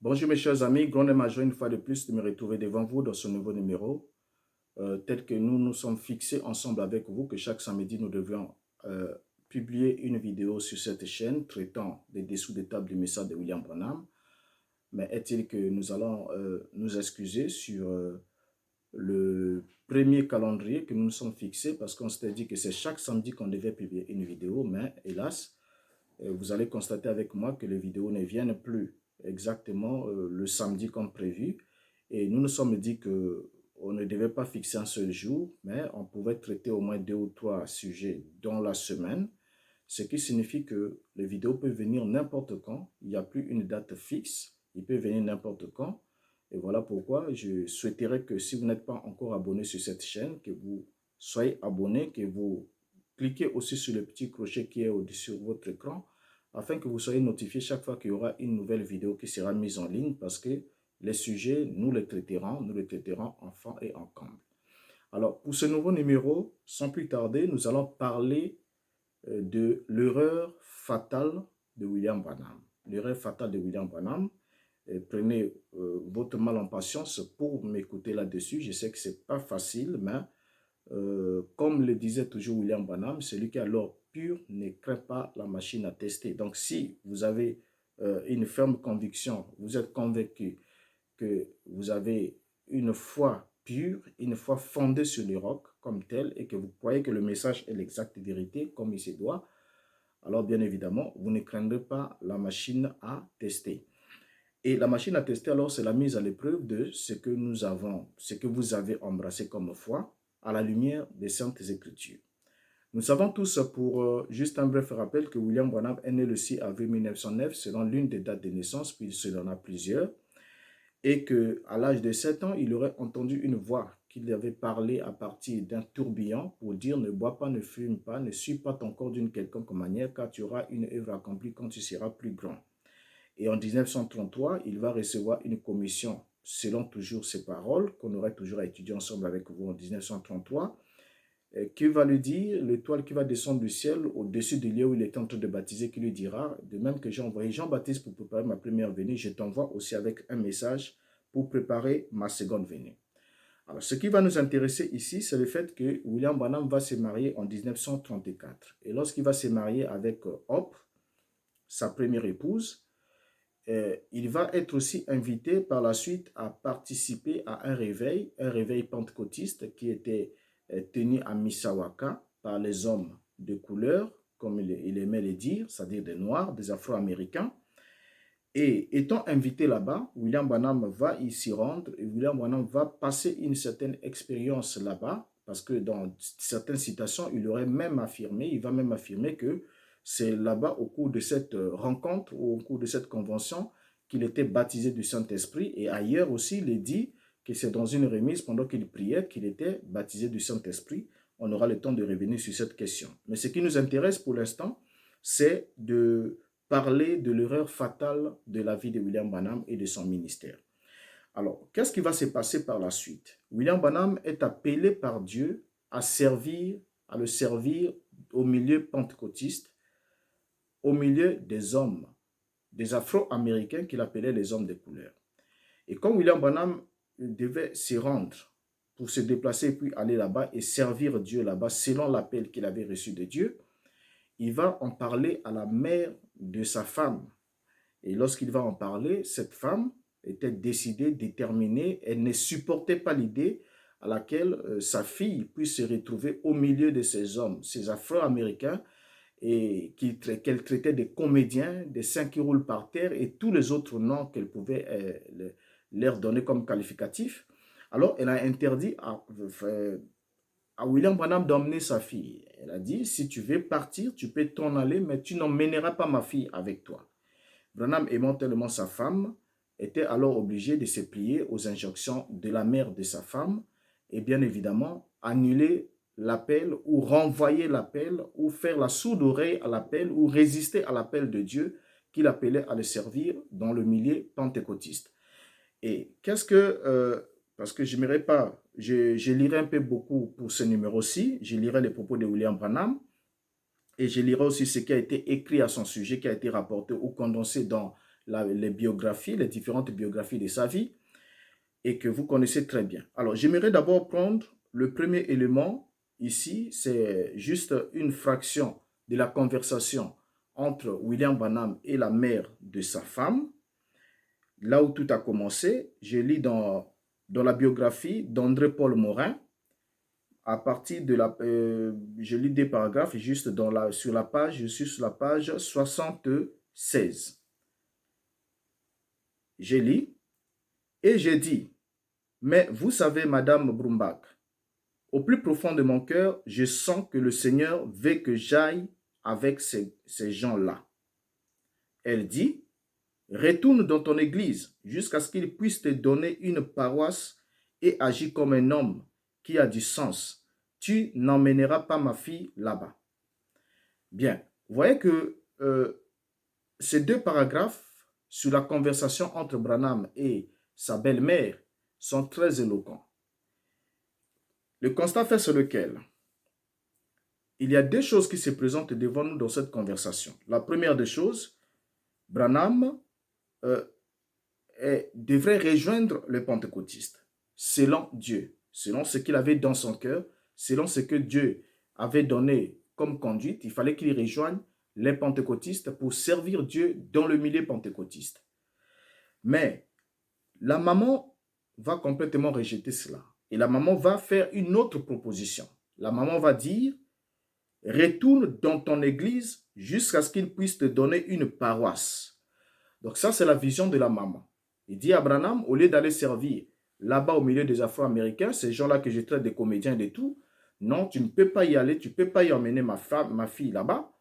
Bonjour mes chers amis, grand et ma joie une fois de plus de me retrouver devant vous dans ce nouveau numéro. Tel que nous nous sommes fixés ensemble avec vous que chaque samedi nous devions euh, publier une vidéo sur cette chaîne traitant des dessous des tables du message de William Branham. Mais est-il que nous allons nous excuser sur le premier calendrier que nous nous sommes fixés parce qu'on s'était dit que c'est chaque samedi qu'on devait publier une vidéo, mais hélas, vous allez constater avec moi que les vidéos ne viennent plus exactement le samedi comme prévu. Et nous nous sommes dit que on ne devait pas fixer un seul jour, mais on pouvait traiter au moins 2 ou 3 sujets dans la semaine, ce qui signifie que les vidéos peuvent venir n'importe quand. Il n'y a plus une date fixe. Il peut venir n'importe quand. Et voilà pourquoi je souhaiterais que si vous n'êtes pas encore abonné sur cette chaîne, que vous soyez abonné, que vous cliquez aussi sur le petit crochet qui est au-dessus de votre écran, afin que vous soyez notifié chaque fois qu'il y aura une nouvelle vidéo qui sera mise en ligne, parce que les sujets, nous les traiterons en fond et en comble. Alors, pour ce nouveau numéro, sans plus tarder, nous allons parler de l'erreur fatale de William Branham. L'erreur fatale de William Branham. Prenez votre mal en patience pour m'écouter là-dessus. Je sais que ce n'est pas facile, mais comme le disait toujours William Branham, celui qui a l'or pur ne craint pas la machine à tester. Donc, si vous avez une ferme conviction, vous êtes convaincu que vous avez une foi pure, une foi fondée sur le roc comme tel, et que vous croyez que le message est l'exacte vérité comme il se doit, alors bien évidemment, vous ne craindrez pas la machine à tester. Et la machine à tester, alors, c'est la mise à l'épreuve de ce que nous avons, ce que vous avez embrassé comme foi à la lumière des Saintes Écritures. Nous savons tous, pour juste un bref rappel, que William Branham est né le 6 avril 1909 selon l'une des dates de naissance, puis il en a plusieurs, et qu'à l'âge de 7 ans, il aurait entendu une voix qui lui avait parlé à partir d'un tourbillon pour dire « Ne bois pas, ne fume pas, ne suis pas ton corps d'une quelconque manière, car tu auras une œuvre accomplie quand tu seras plus grand. » Et en 1933, il va recevoir une commission, selon toujours ces paroles, qu'on aurait toujours à étudier ensemble avec vous en 1933, qui va lui dire, l'étoile qui va descendre du ciel au-dessus du lieu où il est en train de baptiser, qui lui dira, de même que j'ai envoyé Jean-Baptiste pour préparer ma première venue, je t'envoie aussi avec un message pour préparer ma seconde venue. Alors, ce qui va nous intéresser ici, c'est le fait que William Branham va se marier en 1934. Et lorsqu'il va se marier avec Hope, sa première épouse, il va être aussi invité par la suite à participer à un réveil pentecôtiste qui était tenu à Mishawaka par les hommes de couleur, comme il aimait les dire, c'est-à-dire des Noirs, des Afro-Américains. Et étant invité là-bas, William Branham va y s'y rendre et William Branham va passer une certaine expérience là-bas, parce que dans certaines citations, il aurait même affirmé, il va même affirmer que c'est là-bas au cours de cette rencontre ou au cours de cette convention qu'il était baptisé du Saint-Esprit, et ailleurs aussi il est dit que c'est dans une remise pendant qu'il priait qu'il était baptisé du Saint-Esprit. On aura le temps de revenir sur cette question. Mais ce qui nous intéresse pour l'instant, c'est de parler de l'erreur fatale de la vie de William Branham et de son ministère. Alors, qu'est-ce qui va se passer par la suite? William Branham est appelé par Dieu à servir, à le servir au milieu pentecôtiste, au milieu des hommes, des Afro-Américains qu'il appelait les hommes de couleur. Et comme William Branham devait s'y rendre pour se déplacer puis aller là-bas et servir Dieu là-bas selon l'appel qu'il avait reçu de Dieu, il va en parler à la mère de sa femme. Et lorsqu'il va en parler, cette femme était décidée, déterminée, elle ne supportait pas l'idée à laquelle sa fille puisse se retrouver au milieu de ces hommes, ces Afro-Américains, et qu'elle traitait des comédiens, des saints qui roulent par terre et tous les autres noms qu'elle pouvait leur donner comme qualificatif. Alors, elle a interdit à William Branham d'emmener sa fille. Elle a dit, si tu veux partir, tu peux t'en aller, mais tu n'emmèneras pas ma fille avec toi. Branham, aimant tellement sa femme, était alors obligé de se plier aux injonctions de la mère de sa femme et bien évidemment annuler l'appel ou renvoyer l'appel ou faire la sourde oreille à l'appel ou résister à l'appel de Dieu qu'il appelait à le servir dans le milieu pentecôtiste. Et qu'est-ce que, parce que je n'irai pas, je lirai un peu beaucoup pour ce numéro-ci, je lirai les propos de William Branham et je lirai aussi ce qui a été écrit à son sujet, qui a été rapporté ou condensé dans les biographies, les différentes biographies de sa vie et que vous connaissez très bien. Alors, j'aimerais d'abord prendre le premier élément ici, c'est juste une fraction de la conversation entre William Branham et la mère de sa femme. Là où tout a commencé, je lis dans la biographie d'André-Paul Morin, à partir de la... je lis des paragraphes juste sur la page, je suis sur la page 76. Je lis, et j'ai dit, mais vous savez, Madame Brumbach, au plus profond de mon cœur, je sens que le Seigneur veut que j'aille avec ces gens-là. Elle dit, retourne dans ton église jusqu'à ce qu'il puisse te donner une paroisse et agis comme un homme qui a du sens. Tu n'emmèneras pas ma fille là-bas. Bien, vous voyez que ces deux paragraphes sur la conversation entre Branham et sa belle-mère sont très éloquents. Le constat fait sur lequel il y a deux choses qui se présentent devant nous dans cette conversation. La première des choses, Branham devrait rejoindre les pentecôtistes selon Dieu, selon ce qu'il avait dans son cœur, selon ce que Dieu avait donné comme conduite. Il fallait qu'il rejoigne les pentecôtistes pour servir Dieu dans le milieu pentecôtiste. Mais la maman va complètement rejeter cela. Et la maman va faire une autre proposition. La maman va dire, retourne dans ton église jusqu'à ce qu'il puisse te donner une paroisse. Donc ça, c'est la vision de la maman. Il dit à Branham, au lieu d'aller servir là-bas au milieu des Afro-Américains, ces gens-là que je traite des comédiens et de tout, non, tu ne peux pas y aller, tu ne peux pas y emmener ma fille là-bas.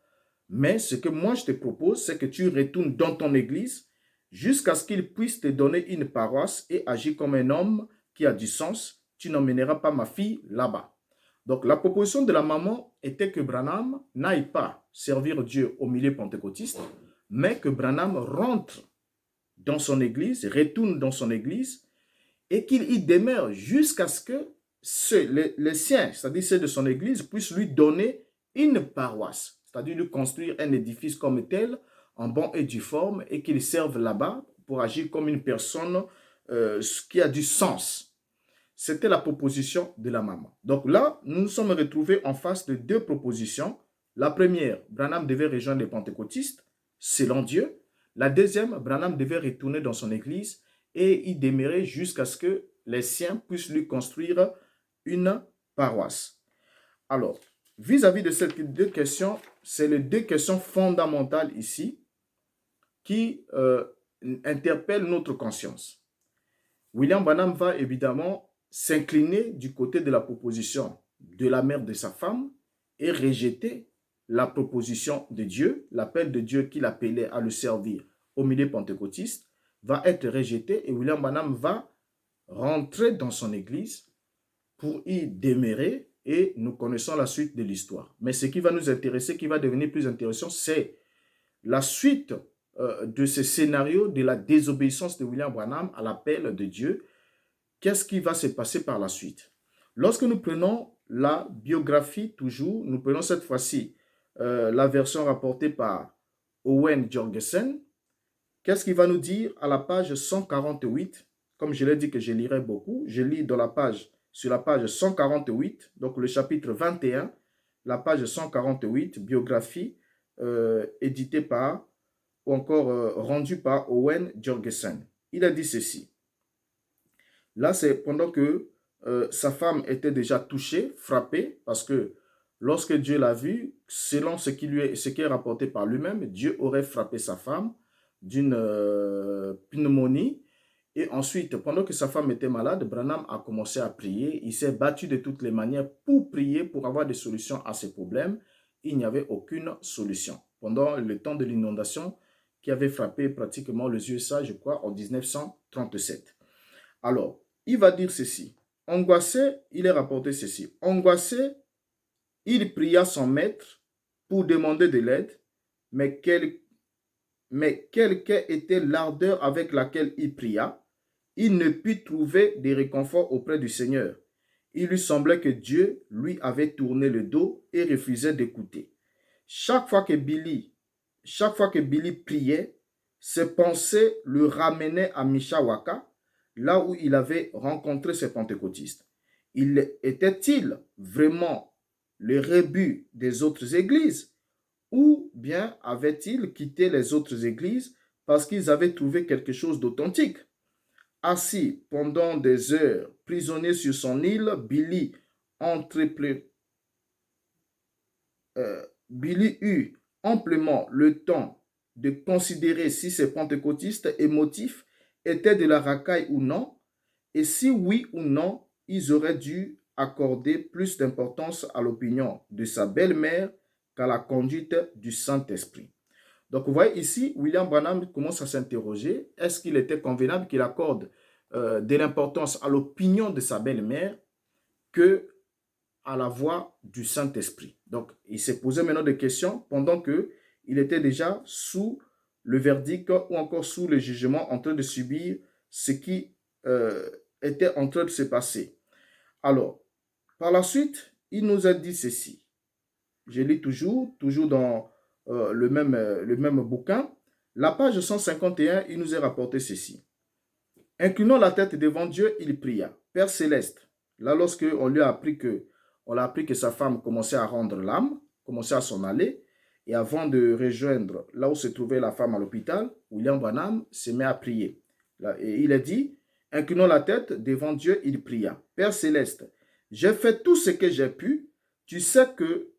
Mais ce que moi je te propose, c'est que tu retournes dans ton église jusqu'à ce qu'il puisse te donner une paroisse et agir comme un homme qui a du sens. Tu n'emmèneras pas ma fille là-bas. Donc la proposition de la maman était que Branham n'aille pas servir Dieu au milieu pentecôtiste, mais que Branham rentre dans son église, retourne dans son église et qu'il y demeure jusqu'à ce que les siens, c'est-à-dire ceux de son église, puissent lui donner une paroisse, c'est-à-dire lui construire un édifice comme tel, en bon et due forme, et qu'il serve là-bas pour agir comme une personne qui a du sens. C'était la proposition de la maman. Donc là, nous nous sommes retrouvés en face de deux propositions. La première, Branham devait rejoindre les pentecôtistes, selon Dieu. La deuxième, Branham devait retourner dans son église et y demeurer jusqu'à ce que les siens puissent lui construire une paroisse. Alors, vis-à-vis de ces deux questions, c'est les deux questions fondamentales ici qui interpellent notre conscience. William Branham va évidemment s'incliner du côté de la proposition de la mère de sa femme et rejeter la proposition de Dieu, l'appel de Dieu qu'il appelait à le servir au milieu pentecôtiste, va être rejeté et William Branham va rentrer dans son église pour y demeurer et nous connaissons la suite de l'histoire. Mais ce qui va nous intéresser, qui va devenir plus intéressant, c'est la suite de ce scénario de la désobéissance de William Branham à l'appel de Dieu. Qu'est-ce qui va se passer par la suite? Lorsque nous prenons la biographie, toujours, nous prenons cette fois-ci la version rapportée par Owen Jorgensen. Qu'est-ce qu'il va nous dire à la page 148? Comme je l'ai dit que je lirai beaucoup, je lis sur la page 148, donc le chapitre 21, la page 148, biographie éditée par, ou encore rendue par Owen Jorgensen. Il a dit ceci. Là, c'est pendant que sa femme était déjà touchée, frappée, parce que lorsque Dieu l'a vu, selon ce qui est rapporté par lui-même, Dieu aurait frappé sa femme d'une pneumonie. Et ensuite, pendant que sa femme était malade, Branham a commencé à prier. Il s'est battu de toutes les manières pour prier, pour avoir des solutions à ses problèmes. Il n'y avait aucune solution. Pendant le temps de l'inondation qui avait frappé pratiquement les USA, je crois, en 1937. Alors, il va dire ceci. Angoissé, il est rapporté ceci. Angoissé, il pria son maître pour demander de l'aide, mais quelle était l'ardeur avec laquelle il pria, il ne put trouver de réconfort auprès du Seigneur. Il lui semblait que Dieu lui avait tourné le dos et refusait d'écouter. Chaque fois que Billy priait, Ses pensées le ramenaient à Mishawaka, là où il avait rencontré ces pentecôtistes. Était-il vraiment le rebut des autres églises ou bien avait-il quitté les autres églises parce qu'ils avaient trouvé quelque chose d'authentique? Assis pendant des heures, prisonnier sur son île, Billy eut amplement le temps de considérer si ces pentecôtistes émotifs étaient de la racaille ou non, et si oui ou non, ils auraient dû accorder plus d'importance à l'opinion de sa belle-mère qu'à la conduite du Saint-Esprit. Donc, vous voyez ici, William Branham commence à s'interroger, est-ce qu'il était convenable qu'il accorde de l'importance à l'opinion de sa belle-mère que à la voix du Saint-Esprit? Donc, il s'est posé maintenant des questions pendant qu'il était déjà sous le verdict ou encore sous le jugement en train de subir ce qui était en train de se passer. Alors, par la suite, il nous a dit ceci. Je lis toujours dans le même bouquin. La page 151, il nous est rapporté ceci. Inclinant la tête devant Dieu, il pria. Père céleste, là lorsque on lui a appris que sa femme commençait à rendre l'âme, commençait à s'en aller, et avant de rejoindre là où se trouvait la femme à l'hôpital, William Branham se met à prier. Là, et il a dit, inclinant la tête devant Dieu, il pria. Père céleste, j'ai fait tout ce que j'ai pu, tu sais que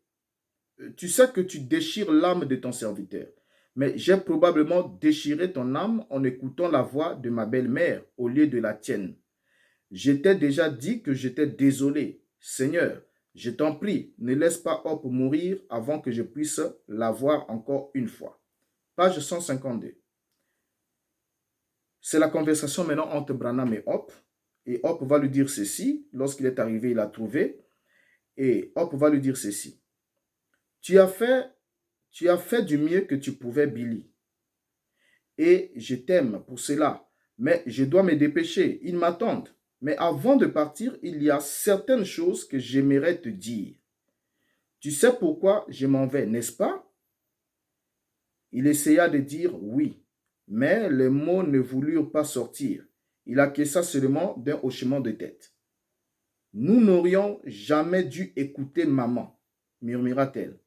tu déchires l'âme de ton serviteur. Mais j'ai probablement déchiré ton âme en écoutant la voix de ma belle-mère au lieu de la tienne. Je t'ai déjà dit que j'étais désolé. Seigneur, je t'en prie, ne laisse pas Hop mourir avant que je puisse la voir encore une fois. Page 152. C'est la conversation maintenant entre Branham et Hop. Et Hop va lui dire ceci. Lorsqu'il est arrivé, il l'a trouvé. Et Hop va lui dire ceci. Tu as fait du mieux que tu pouvais, Billy. Et je t'aime pour cela. Mais je dois me dépêcher. Ils m'attendent. Mais avant de partir, il y a certaines choses que j'aimerais te dire. Tu sais pourquoi je m'en vais, n'est-ce pas? Il essaya de dire oui, mais les mots ne voulurent pas sortir. Il acquiesça seulement d'un hochement de tête. Nous n'aurions jamais dû écouter maman, murmura-t-elle.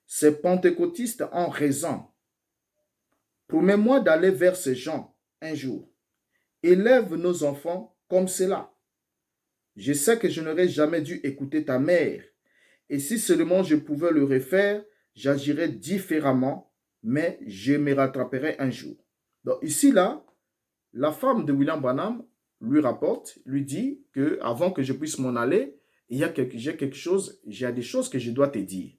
Ces pentecôtistes ont raison. Promets-moi d'aller vers ces gens un jour. Élève nos enfants comme cela. Je sais que je n'aurais jamais dû écouter ta mère. Et si seulement je pouvais le refaire, j'agirais différemment, mais je me rattraperai un jour. Donc ici, là, la femme de William Branham lui rapporte, lui dit que avant que je puisse m'en aller, j'ai des choses que je dois te dire.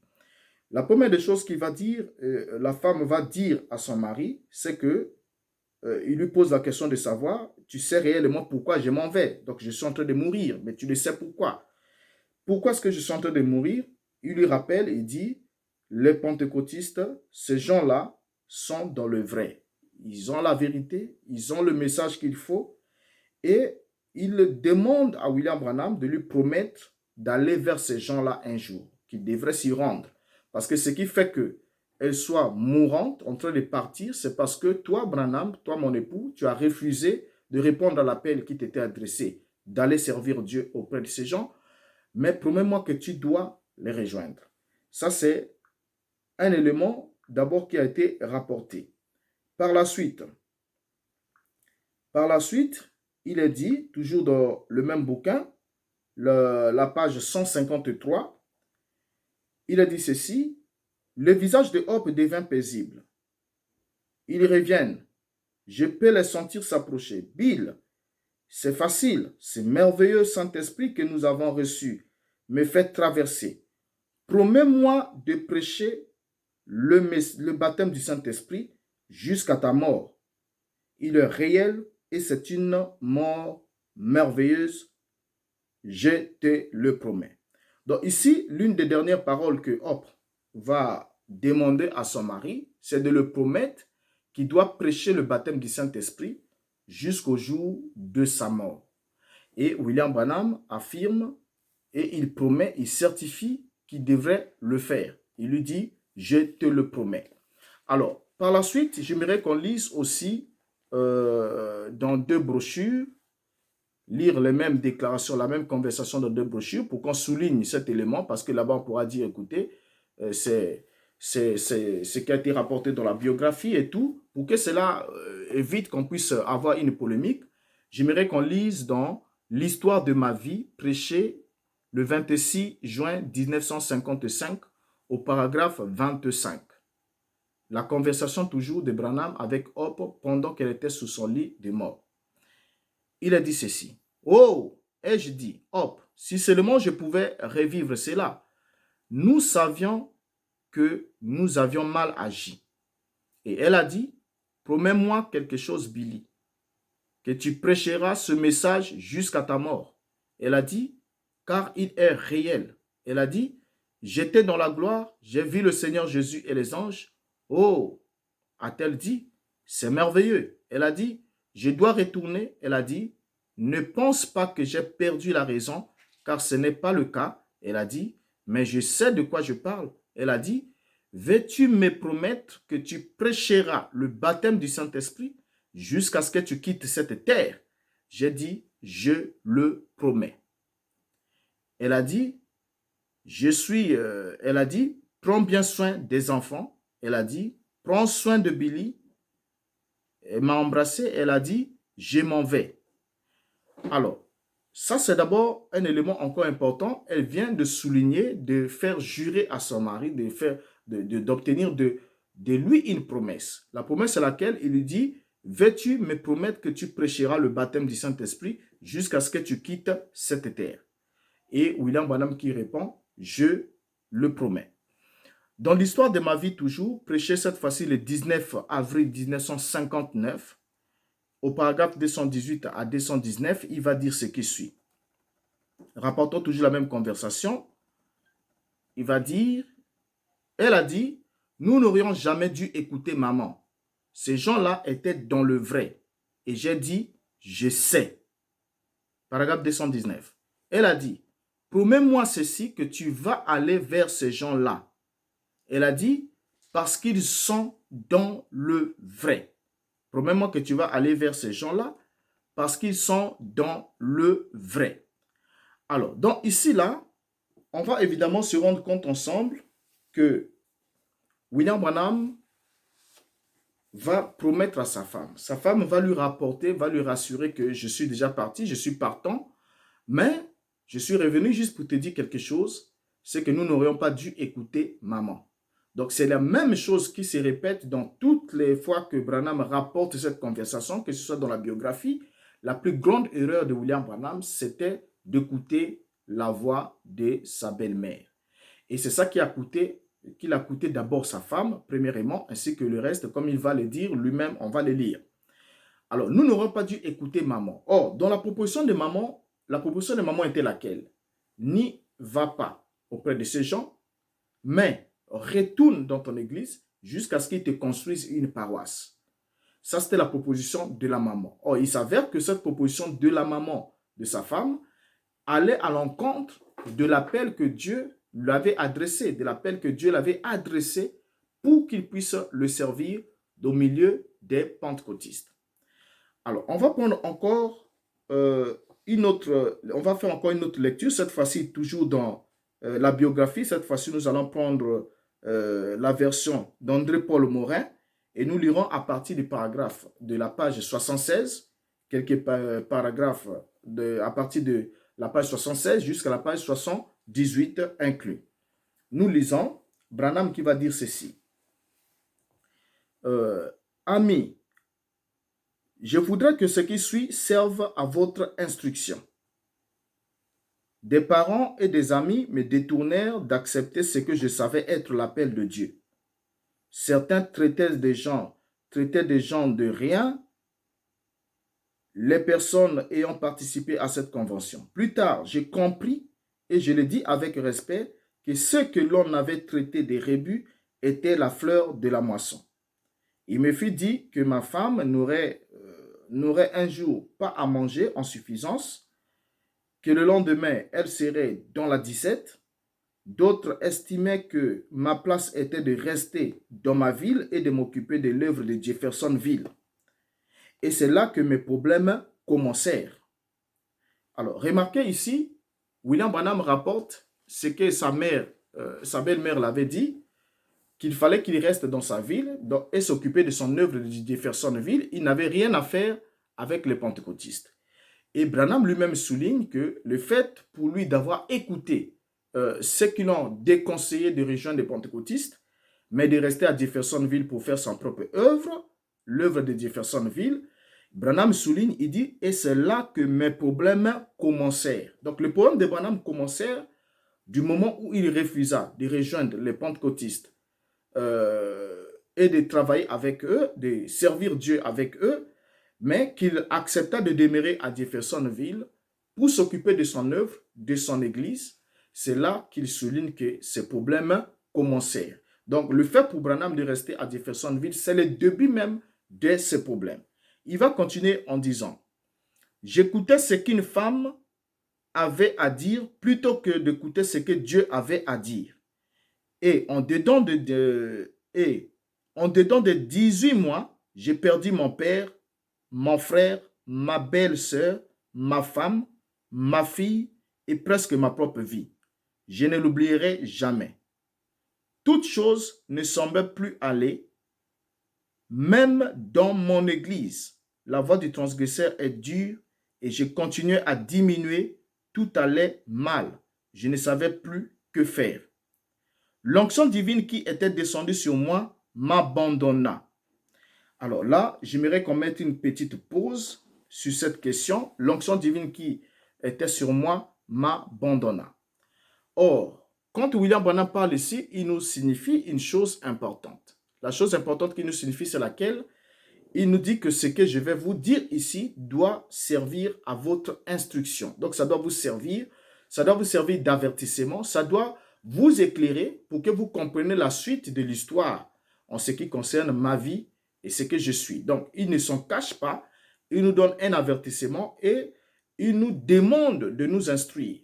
La première des choses qu'il va dire, la femme va dire à son mari, c'est que il lui pose la question de savoir, tu sais réellement pourquoi je m'en vais. Donc je suis en train de mourir, mais tu le sais pourquoi. Pourquoi est-ce que je suis en train de mourir? Il lui rappelle et dit, les pentecôtistes, ces gens-là sont dans le vrai. Ils ont la vérité, ils ont le message qu'il faut. Et il demande à William Branham de lui promettre d'aller vers ces gens-là un jour, qu'il devrait s'y rendre. Parce que ce qui fait qu'elle soit mourante, en train de partir, c'est parce que toi, Branham, toi, mon époux, tu as refusé de répondre à l'appel qui t'était adressé, d'aller servir Dieu auprès de ces gens, mais promets-moi que tu dois les rejoindre. Ça, c'est un élément d'abord qui a été rapporté. Par la suite, il est dit, toujours dans le même bouquin, la page 153, il a dit ceci, le visage de Hop devint paisible. Ils reviennent. Je peux les sentir s'approcher. Bill, c'est facile, c'est merveilleux Saint-Esprit que nous avons reçu. Me fait traverser. Promets-moi de prêcher le baptême du Saint-Esprit jusqu'à ta mort. Il est réel et c'est une mort merveilleuse. Je te le promets. Donc ici, l'une des dernières paroles que Hop va demander à son mari, c'est de le promettre qu'il doit prêcher le baptême du Saint-Esprit jusqu'au jour de sa mort. Et William Branham affirme et il promet, il certifie qu'il devrait le faire. Il lui dit, je te le promets. Alors, Par la suite, j'aimerais qu'on lise aussi dans 2 brochures, lire les mêmes déclarations, la même conversation dans 2 brochures pour qu'on souligne cet élément, parce que là-bas, on pourra dire, écoutez, c'est ce qui a été rapporté dans la biographie et tout, pour que cela évite qu'on puisse avoir une polémique. J'aimerais qu'on lise dans l'histoire de ma vie, prêchée le 26 juin 1955, au paragraphe 25. La conversation toujours de Branham avec Hope pendant qu'elle était sous son lit de mort. Il a dit ceci. « Oh, ai-je dit, Hope, si seulement je pouvais revivre cela. Nous savions que nous avions mal agi. » Et elle a dit, « Promets-moi quelque chose, Billy, que tu prêcheras ce message jusqu'à ta mort. » Elle a dit, « Car il est réel. » Elle a dit, « J'étais dans la gloire, j'ai vu le Seigneur Jésus et les anges. » Oh, a-t-elle dit, c'est merveilleux. Elle a dit, je dois retourner. Elle a dit, ne pense pas que j'ai perdu la raison, car ce n'est pas le cas. Elle a dit, mais je sais de quoi je parle. Elle a dit, veux-tu me promettre que tu prêcheras le baptême du Saint-Esprit jusqu'à ce que tu quittes cette terre? J'ai dit, je le promets. Elle a dit, elle a dit, prends bien soin des enfants. Elle a dit, prends soin de Billy. Elle m'a embrassé. Elle a dit, je m'en vais. Alors, ça c'est d'abord un élément encore important. Elle vient de souligner, de faire jurer à son mari, d'obtenir de lui une promesse. La promesse c'est laquelle il lui dit, veux-tu me promettre que tu prêcheras le baptême du Saint-Esprit jusqu'à ce que tu quittes cette terre? Et William Branham qui répond, je le promets. Dans l'histoire de ma vie toujours, prêché cette fois-ci le 19 avril 1959, au paragraphe 218 à 219, il va dire ce qui suit. Rapportons toujours la même conversation. Il va dire, elle a dit, nous n'aurions jamais dû écouter maman. Ces gens-là étaient dans le vrai. Et j'ai dit, je sais. Paragraphe 219. Elle a dit, promets-moi ceci, que tu vas aller vers ces gens-là. Elle a dit, parce qu'ils sont dans le vrai. Promets-moi que tu vas aller vers ces gens-là, parce qu'ils sont dans le vrai. Alors, donc ici, là, on va évidemment se rendre compte ensemble que William Branham va promettre à sa femme. Sa femme va lui rapporter, va lui rassurer que je suis déjà parti, je suis partant, mais je suis revenu juste pour te dire quelque chose, c'est que nous n'aurions pas dû écouter maman. Donc, c'est la même chose qui se répète dans toutes les fois que Branham rapporte cette conversation, que ce soit dans la biographie. La plus grande erreur de William Branham, c'était d'écouter la voix de sa belle-mère. Et c'est ça qu'il a coûté d'abord sa femme, premièrement, ainsi que le reste, comme il va le dire lui-même, on va le lire. Alors, nous n'aurions pas dû écouter maman. Or, dans la proposition de maman était laquelle? N'y va pas auprès de ces gens, mais retourne dans ton église jusqu'à ce qu'ils te construisent une paroisse. Ça, c'était la proposition de la maman. Or, il s'avère que cette proposition de la maman de sa femme allait à l'encontre de l'appel que Dieu lui avait adressé, pour qu'il puisse le servir au milieu des pentecôtistes. Alors, on va prendre encore on va faire encore une autre lecture, cette fois-ci toujours dans la biographie. Cette fois-ci, nous allons prendre la version d'André-Paul Morin et nous lirons à partir du paragraphe de la page 76, quelques paragraphes à partir de la page 76 jusqu'à la page 78 inclus. Nous lisons Branham qui va dire ceci. Amis, je voudrais que ce qui suit serve à votre instruction. Des parents et des amis me détournèrent d'accepter ce que je savais être l'appel de Dieu. Certains traitaient des gens de rien, les personnes ayant participé à cette convention. Plus tard, j'ai compris, et je le dis avec respect, que ceux que l'on avait traités des rébus étaient la fleur de la moisson. Il me fut dit que ma femme n'aurait un jour pas à manger en suffisance, que le lendemain, elle serait dans la disette. D'autres estimaient que ma place était de rester dans ma ville et de m'occuper de l'œuvre de Jeffersonville. Et c'est là que mes problèmes commencèrent. Alors, remarquez ici, William Branham rapporte ce que sa belle-mère l'avait dit, qu'il fallait qu'il reste dans sa ville et s'occuper de son œuvre de Jeffersonville. Il n'avait rien à faire avec les pentecôtistes. Et Branham lui-même souligne que le fait pour lui d'avoir écouté ceux qui l'ont déconseillé de rejoindre les pentecôtistes, mais de rester à Jeffersonville pour faire son propre œuvre, l'œuvre de Jeffersonville, Branham souligne, il dit, et c'est là que mes problèmes commencèrent. Donc le problème de Branham commençait du moment où il refusa de rejoindre les pentecôtistes et de travailler avec eux, de servir Dieu avec eux, mais qu'il accepta de demeurer à Jeffersonville pour s'occuper de son œuvre, de son église. C'est là qu'il souligne que ces problèmes commencèrent. Donc, le fait pour Branham de rester à Jeffersonville, c'est le début même de ces problèmes. Il va continuer en disant, « J'écoutais ce qu'une femme avait à dire plutôt que d'écouter ce que Dieu avait à dire. Et en dedans de 18 mois, j'ai perdu mon père, mon frère, ma belle-sœur, ma femme, ma fille et presque ma propre vie. Je ne l'oublierai jamais. Toutes choses ne semblaient plus aller. Même dans mon église, la voix du transgresseur est dure et je continuais à diminuer. Tout allait mal. Je ne savais plus que faire. L'onction divine qui était descendue sur moi m'abandonna. » Alors là, j'aimerais qu'on mette une petite pause sur cette question. L'onction divine qui était sur moi m'abandonna. Or, quand William Branham parle ici, il nous signifie une chose importante. La chose importante qu'il nous signifie, c'est laquelle? Il nous dit que ce que je vais vous dire ici doit servir à votre instruction. Donc, ça doit vous servir d'avertissement, ça doit vous éclairer pour que vous compreniez la suite de l'histoire en ce qui concerne ma vie et ce que je suis. Donc, il ne s'en cache pas, il nous donne un avertissement et il nous demande de nous instruire.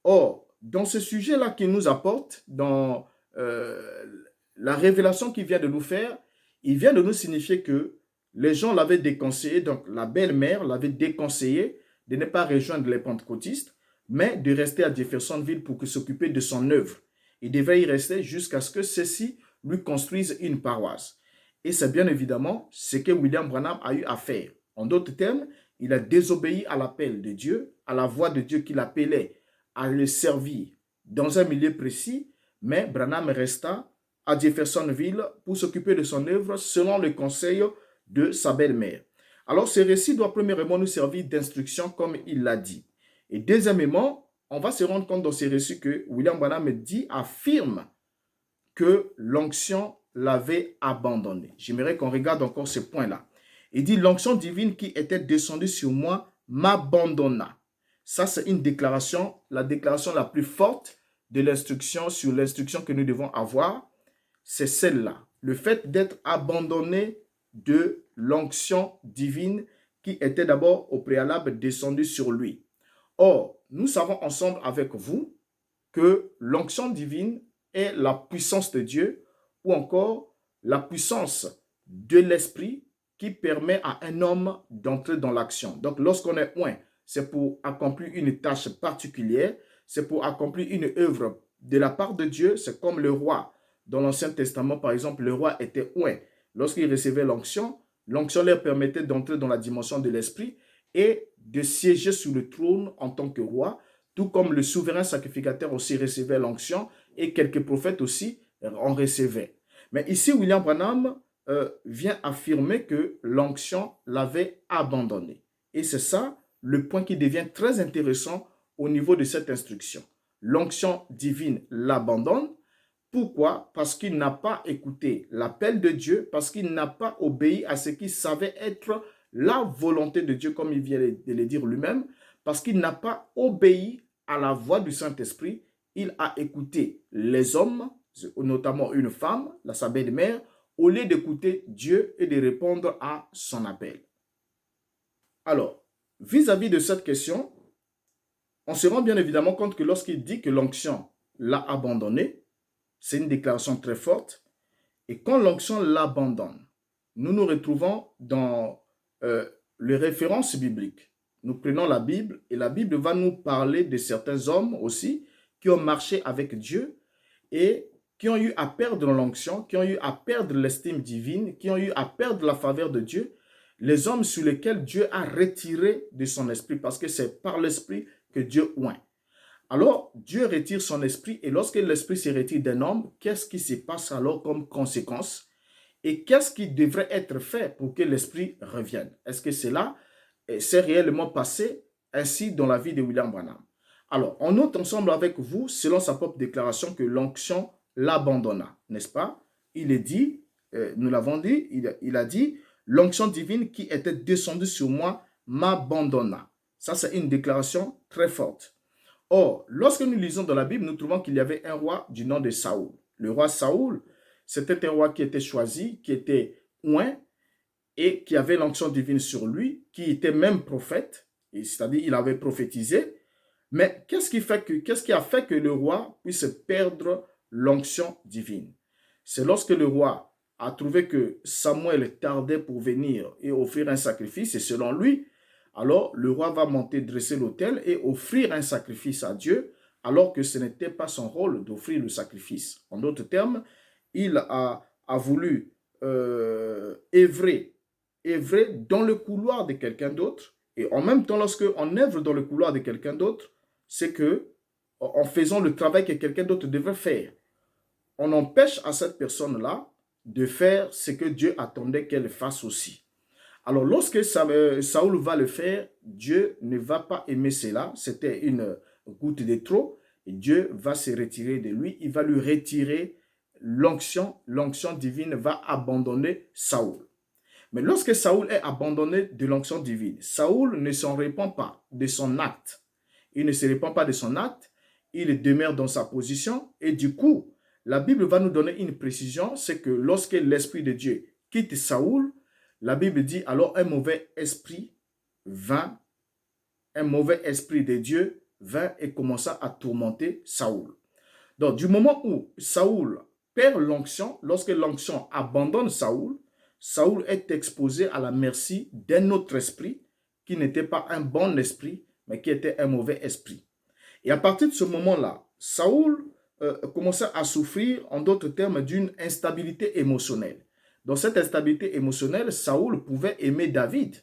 Or, dans ce sujet-là qu'il nous apporte, dans la révélation qu'il vient de nous faire, il vient de nous signifier que les gens l'avaient déconseillé, donc la belle-mère l'avait déconseillé de ne pas rejoindre les pentecôtistes, mais de rester à Jeffersonville pour s'occuper de son œuvre. Il devait y rester jusqu'à ce que ceux-ci lui construisent une paroisse. Et c'est bien évidemment ce que William Branham a eu à faire. En d'autres termes, il a désobéi à l'appel de Dieu, à la voix de Dieu qui l'appelait à le servir dans un milieu précis, mais Branham resta à Jeffersonville pour s'occuper de son œuvre selon le conseil de sa belle-mère. Alors, ce récit doit premièrement nous servir d'instruction comme il l'a dit. Et deuxièmement, on va se rendre compte dans ce récit que William Branham affirme que l'onction l'avait abandonné. J'aimerais qu'on regarde encore ce point-là. Il dit, l'onction divine qui était descendue sur moi m'abandonna. Ça, c'est une déclaration, la déclaration la plus forte de l'instruction sur l'instruction que nous devons avoir, c'est celle-là. Le fait d'être abandonné de l'onction divine qui était d'abord au préalable descendue sur lui. Or, nous savons ensemble avec vous que l'onction divine est la puissance de Dieu ou encore la puissance de l'esprit qui permet à un homme d'entrer dans l'action. Donc, lorsqu'on est oint, c'est pour accomplir une tâche particulière, c'est pour accomplir une œuvre de la part de Dieu. C'est comme le roi. Dans l'Ancien Testament, par exemple, le roi était oint. Lorsqu'il recevait l'onction leur permettait d'entrer dans la dimension de l'esprit et de siéger sur le trône en tant que roi, tout comme le souverain sacrificateur aussi recevait l'onction et quelques prophètes aussi en recevaient. Mais ici, William Branham vient affirmer que l'onction l'avait abandonné. Et c'est ça le point qui devient très intéressant au niveau de cette instruction. L'onction divine l'abandonne. Pourquoi? Parce qu'il n'a pas écouté l'appel de Dieu, parce qu'il n'a pas obéi à ce qu'il savait être la volonté de Dieu, comme il vient de le dire lui-même, parce qu'il n'a pas obéi à la voix du Saint-Esprit. Il a écouté les hommes, notamment une femme, sa belle-mère, au lieu d'écouter Dieu et de répondre à son appel. Alors, vis-à-vis de cette question, on se rend bien évidemment compte que lorsqu'il dit que l'onction l'a abandonné, c'est une déclaration très forte. Et quand l'onction l'abandonne, nous nous retrouvons dans les références bibliques. Nous prenons la Bible et la Bible va nous parler de certains hommes aussi qui ont marché avec Dieu et qui ont eu à perdre l'onction, qui ont eu à perdre l'estime divine, qui ont eu à perdre la faveur de Dieu, les hommes sur lesquels Dieu a retiré de son esprit, parce que c'est par l'esprit que Dieu oint. Alors, Dieu retire son esprit, et lorsque l'esprit se retire d'un homme, qu'est-ce qui se passe alors comme conséquence? Et qu'est-ce qui devrait être fait pour que l'esprit revienne? Est-ce que cela s'est réellement passé ainsi dans la vie de William Branham? Alors, on note ensemble avec vous, selon sa propre déclaration, que l'onction l'abandonna, n'est-ce pas? Il est dit, nous l'avons dit, il a dit, l'onction divine qui était descendue sur moi m'abandonna. Ça, c'est une déclaration très forte. Or, lorsque nous lisons dans la Bible, nous trouvons qu'il y avait un roi du nom de Saoul. Le roi Saoul, c'était un roi qui était choisi, qui était oint et qui avait l'onction divine sur lui, qui était même prophète, c'est-à-dire il avait prophétisé. Mais qu'est-ce qui a fait que le roi puisse perdre l'onction divine? C'est lorsque le roi a trouvé que Samuel tardait pour venir et offrir un sacrifice, et selon lui, alors le roi va monter, dresser l'autel et offrir un sacrifice à Dieu, alors que ce n'était pas son rôle d'offrir le sacrifice. En d'autres termes, il a voulu œuvrer dans le couloir de quelqu'un d'autre, et en même temps, lorsqu'on œuvre dans le couloir de quelqu'un d'autre, c'est que en faisant le travail que quelqu'un d'autre devrait faire, on empêche à cette personne-là de faire ce que Dieu attendait qu'elle fasse aussi. Alors, lorsque Saoul va le faire, Dieu ne va pas aimer cela. C'était une goutte de trop. Et Dieu va se retirer de lui. Il va lui retirer l'onction. L'onction divine va abandonner Saoul. Mais lorsque Saoul est abandonné de l'onction divine, Saoul ne s'en répand pas de son acte. Il ne se répand pas de son acte. Il demeure dans sa position. Et du coup, la Bible va nous donner une précision. C'est que lorsque l'Esprit de Dieu quitte Saoul, la Bible dit alors un mauvais esprit vint, un mauvais esprit de Dieu vint et commença à tourmenter Saoul. Donc du moment où Saoul perd l'onction, lorsque l'onction abandonne Saoul, Saoul est exposé à la merci d'un autre esprit qui n'était pas un bon esprit, mais qui était un mauvais esprit. Et à partir de ce moment-là, Saoul commença à souffrir, en d'autres termes, d'une instabilité émotionnelle. Dans cette instabilité émotionnelle, Saoul pouvait aimer David.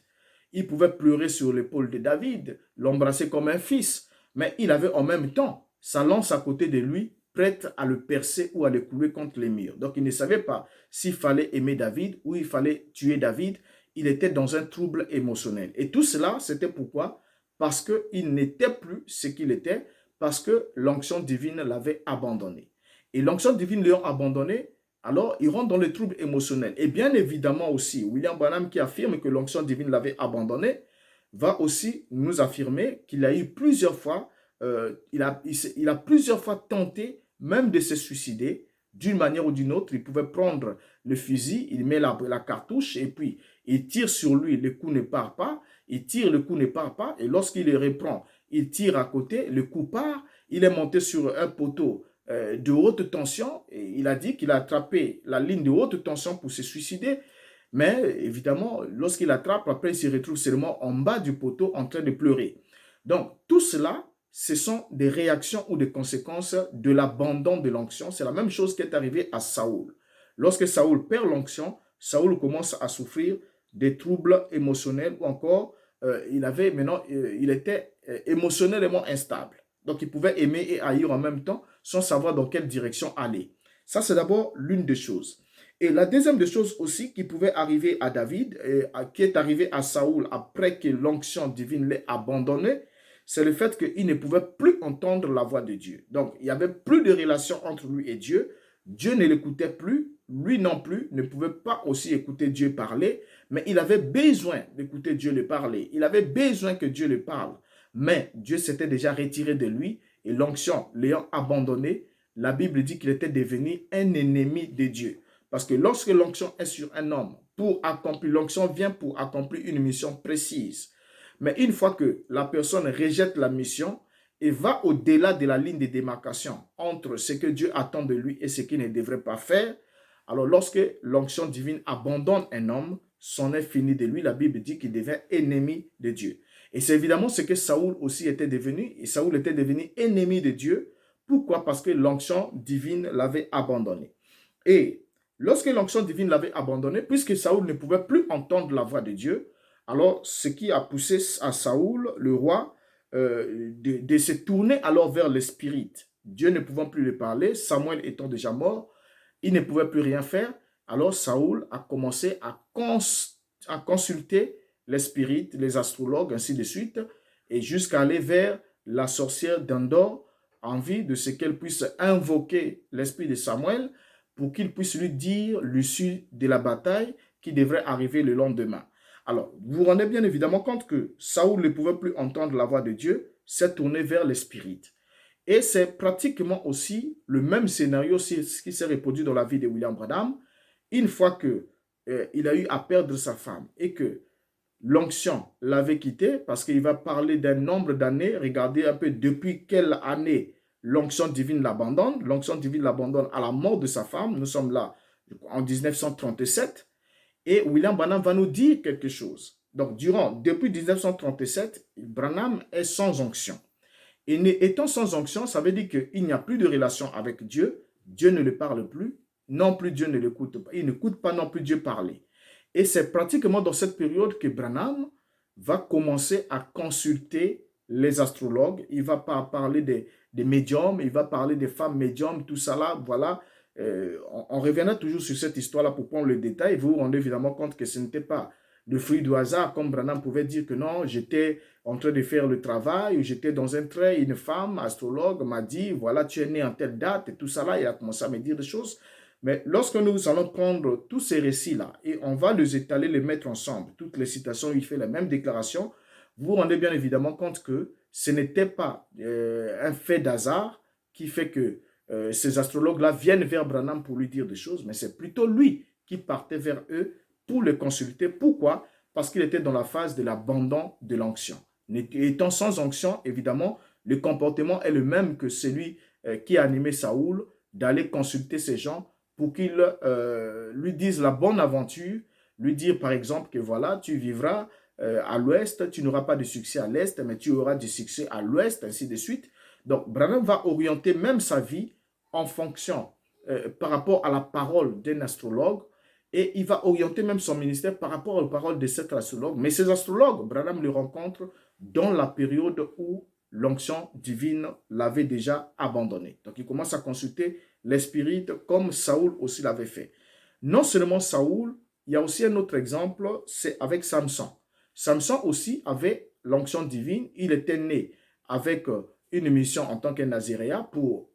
Il pouvait pleurer sur l'épaule de David, l'embrasser comme un fils. Mais il avait en même temps sa lance à côté de lui, prête à le percer ou à le clouer contre les murs. Donc il ne savait pas s'il fallait aimer David ou il fallait tuer David. Il était dans un trouble émotionnel. Et tout cela, c'était pourquoi? Parce qu'il n'était plus ce qu'il était, parce que l'onction divine l'avait abandonné. Et l'onction divine l'ayant abandonné, alors il rentre dans les troubles émotionnels. Et bien évidemment aussi, William Branham qui affirme que l'onction divine l'avait abandonné, va aussi nous affirmer qu'il a eu plusieurs fois, il a plusieurs fois tenté même de se suicider d'une manière ou d'une autre. Il pouvait prendre le fusil, il met la cartouche et puis il tire sur lui, le coup ne part pas, il tire, le coup ne part pas, et lorsqu'il le reprend, il tire à côté, le coup part, il est monté sur un poteau de haute tension, et il a dit qu'il a attrapé la ligne de haute tension pour se suicider, mais évidemment, lorsqu'il attrape, après il se retrouve seulement en bas du poteau en train de pleurer. Donc, tout cela, ce sont des réactions ou des conséquences de l'abandon de l'onction. C'est la même chose qui est arrivée à Saoul. Lorsque Saoul perd l'onction, Saoul commence à souffrir des troubles émotionnels ou encore, il était émotionnellement instable. Donc, il pouvait aimer et haïr en même temps sans savoir dans quelle direction aller. Ça, c'est d'abord l'une des choses. Et la deuxième des choses aussi qui pouvait arriver à David, qui est arrivé à Saoul après que l'onction divine l'ait abandonné, c'est le fait qu'il ne pouvait plus entendre la voix de Dieu. Donc, il n'y avait plus de relation entre lui et Dieu. Dieu ne l'écoutait plus, lui non plus ne pouvait pas aussi écouter Dieu parler, mais il avait besoin d'écouter Dieu le parler. Il avait besoin que Dieu le parle. Mais Dieu s'était déjà retiré de lui et l'onction l'ayant abandonné, la Bible dit qu'il était devenu un ennemi de Dieu. Parce que lorsque l'onction est sur un homme, l'onction vient pour accomplir une mission précise. Mais une fois que la personne rejette la mission, et va au-delà de la ligne de démarcation entre ce que Dieu attend de lui et ce qu'il ne devrait pas faire, alors lorsque l'onction divine abandonne un homme, c'en est fini de lui. La Bible dit qu'il devient ennemi de Dieu. Et c'est évidemment ce que Saoul aussi était devenu. Et Saoul était devenu ennemi de Dieu. Pourquoi? Parce que l'onction divine l'avait abandonné. Et lorsque l'onction divine l'avait abandonné, puisque Saoul ne pouvait plus entendre la voix de Dieu, alors ce qui a poussé à Saoul, le roi, de se tourner alors vers le spirit. Dieu ne pouvant plus lui parler, Samuel étant déjà mort, il ne pouvait plus rien faire. Alors Saoul a commencé à consulter les spirites, les astrologues, ainsi de suite, et jusqu'à aller vers la sorcière d'Endor, en vue de ce qu'elle puisse invoquer l'esprit de Samuel pour qu'il puisse lui dire l'issue de la bataille qui devrait arriver le lendemain. Alors, vous vous rendez bien évidemment compte que Saoul ne pouvait plus entendre la voix de Dieu, s'est tourné vers les spirites. Et c'est pratiquement aussi le même scénario qui s'est reproduit dans la vie de William Branham. Une fois qu'il a eu à perdre sa femme et que l'onction l'avait quitté, parce qu'il va parler d'un nombre d'années, regardez un peu depuis quelle année l'onction divine l'abandonne. L'onction divine l'abandonne à la mort de sa femme. Nous sommes là en 1937. Et William Branham va nous dire quelque chose. Donc, depuis 1937, Branham est sans onction. Et étant sans onction, ça veut dire qu'il n'y a plus de relation avec Dieu. Dieu ne le parle plus. Non plus Dieu ne l'écoute pas. Il n'écoute pas non plus Dieu parler. Et c'est pratiquement dans cette période que Branham va commencer à consulter les astrologues. Il va pas parler des médiums, il va parler des femmes médiums, tout ça là, voilà. On reviendra toujours sur cette histoire-là pour prendre le détail. Vous vous rendez évidemment compte que ce n'était pas le fruit du hasard, comme Branham pouvait dire que non, j'étais en train de faire le travail, ou j'étais dans un train, une femme, astrologue, m'a dit, voilà, tu es né en telle date, et tout ça là, il a commencé à me dire des choses. Mais lorsque nous allons prendre tous ces récits-là, et on va les étaler, les mettre ensemble, toutes les citations, il fait la même déclaration, vous vous rendez bien évidemment compte que ce n'était pas un fait d'hasard qui fait que ces astrologues-là viennent vers Branham pour lui dire des choses, mais c'est plutôt lui qui partait vers eux pour les consulter. Pourquoi? Parce qu'il était dans la phase de l'abandon de l'onction. Étant sans onction, évidemment, le comportement est le même que celui qui a animé Saoul, d'aller consulter ces gens pour qu'ils lui disent la bonne aventure, lui dire par exemple que voilà, tu vivras à l'ouest, tu n'auras pas de succès à l'est, mais tu auras du succès à l'ouest, ainsi de suite. Donc, Branham va orienter même sa vie en fonction, par rapport à la parole d'un astrologue, et il va orienter même son ministère par rapport aux paroles de cet astrologue. Mais ces astrologues, Branham les rencontre dans la période où l'onction divine l'avait déjà abandonné. Donc il commence à consulter les spirites comme Saoul aussi l'avait fait. Non seulement Saoul, il y a aussi un autre exemple, c'est avec Samson. Samson aussi avait l'onction divine. Il était né avec une mission en tant que Naziréen pour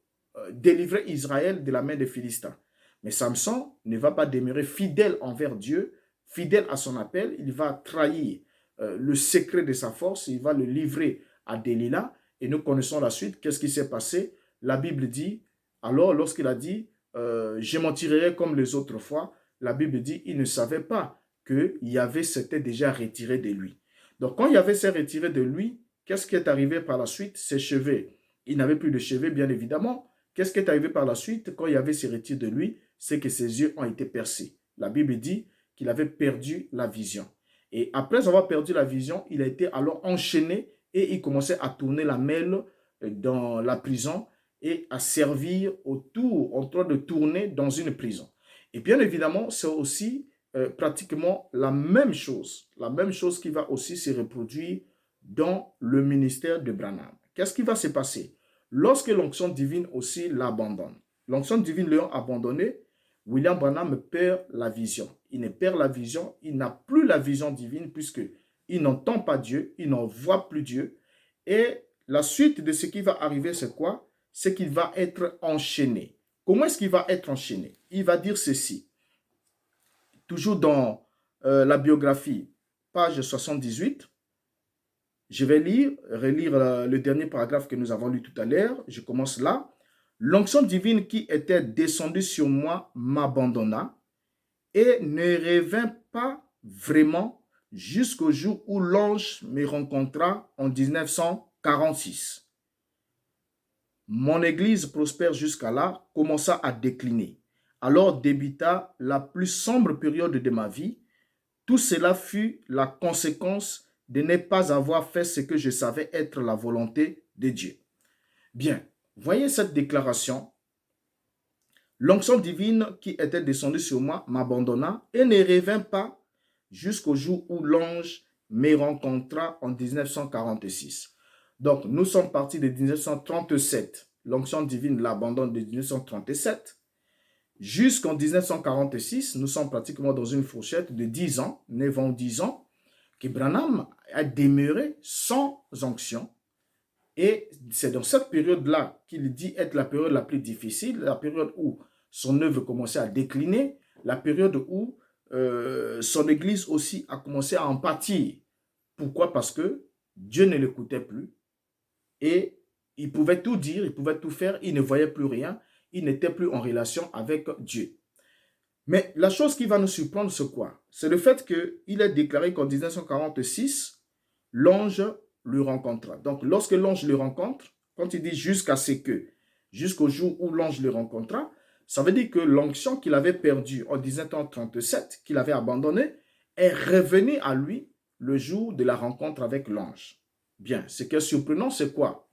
délivrer Israël de la main des Philistins. Mais Samson ne va pas demeurer fidèle envers Dieu, fidèle à son appel. Il va trahir le secret de sa force, il va le livrer à Delilah. Et nous connaissons la suite. Qu'est-ce qui s'est passé? La Bible dit, alors lorsqu'il a dit, je m'en tirerai comme les autres fois, la Bible dit, il ne savait pas que Yahvé s'était déjà retiré de lui. Donc quand Yahvé s'est retiré de lui, qu'est-ce qui est arrivé par la suite? Ses cheveux. Il n'avait plus de cheveux, bien évidemment. Qu'est-ce qui est arrivé par la suite quand Yahvé s'est retiré de lui? C'est que ses yeux ont été percés. La Bible dit qu'il avait perdu la vision. Et après avoir perdu la vision, il a été alors enchaîné et il commençait à tourner la mêle dans la prison et à servir autour, en train de tourner dans une prison. Et bien évidemment, c'est aussi pratiquement la même chose qui va aussi se reproduire dans le ministère de Branham. Qu'est-ce qui va se passer? Lorsque l'onction divine aussi l'abandonne. L'onction divine l'ayant abandonné, William Branham perd la vision. Il ne perd la vision, il n'a plus la vision divine puisqu'il n'entend pas Dieu, il n'en voit plus Dieu. Et la suite de ce qui va arriver, c'est quoi? C'est qu'il va être enchaîné. Comment est-ce qu'il va être enchaîné? Il va dire ceci. Toujours dans la biographie, page 78. Je vais relire le dernier paragraphe que nous avons lu tout à l'heure. Je commence là. L'onction divine qui était descendue sur moi m'abandonna et ne revint pas vraiment jusqu'au jour où l'ange me rencontra en 1946. Mon église prospère jusqu'à là, commença à décliner. Alors débuta la plus sombre période de ma vie. Tout cela fut la conséquence de ne pas avoir fait ce que je savais être la volonté de Dieu. Bien, voyez cette déclaration. L'onction divine qui était descendue sur moi m'abandonna et ne revint pas jusqu'au jour où l'ange me rencontra en 1946. Donc, nous sommes partis de 1937. L'onction divine l'abandonne de 1937 jusqu'en 1946. Nous sommes pratiquement dans une fourchette de 10 ans, 9 ans, 10 ans, que Branham a demeuré sans onction. Et c'est dans cette période-là qu'il dit être la période la plus difficile, la période où son œuvre commençait à décliner, la période où son église aussi a commencé à en pâtir. Pourquoi? Parce que Dieu ne l'écoutait plus et il pouvait tout dire, il pouvait tout faire, il ne voyait plus rien, il n'était plus en relation avec Dieu. Mais la chose qui va nous surprendre, c'est quoi? C'est le fait qu'il est déclaré qu'en 1946, l'ange le rencontra. Donc, lorsque l'ange le rencontre, quand il dit jusqu'à ce que, jusqu'au jour où l'ange le rencontra, ça veut dire que l'onction qu'il avait perdue en 1937, qu'il avait abandonnée, est revenue à lui le jour de la rencontre avec l'ange. Bien, ce qui est surprenant, c'est quoi?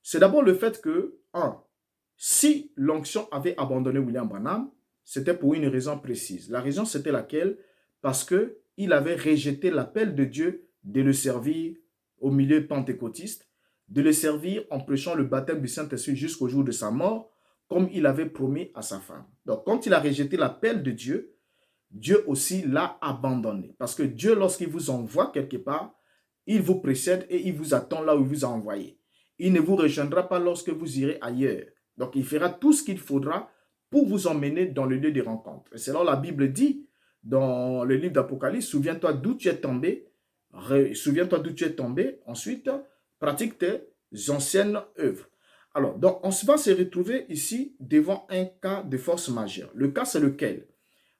C'est d'abord le fait que, si l'onction avait abandonné William Branham, c'était pour une raison précise. La raison, c'était laquelle? Parce qu'il avait rejeté l'appel de Dieu de le servir au milieu pentecôtiste, de le servir en prêchant le baptême du Saint-Esprit jusqu'au jour de sa mort, comme il avait promis à sa femme. Donc, quand il a rejeté l'appel de Dieu, Dieu aussi l'a abandonné. Parce que Dieu, lorsqu'il vous envoie quelque part, il vous précède et il vous attend là où il vous a envoyé. Il ne vous rejoindra pas lorsque vous irez ailleurs. Donc, il fera tout ce qu'il faudra pour vous emmener dans le lieu des rencontres. Et c'est là la Bible dit, dans le livre d'Apocalypse, souviens-toi d'où tu es tombé, souviens-toi d'où tu es tombé, ensuite, pratique tes anciennes œuvres. Alors, donc, on va se retrouver ici devant un cas de force majeure. Le cas, c'est lequel?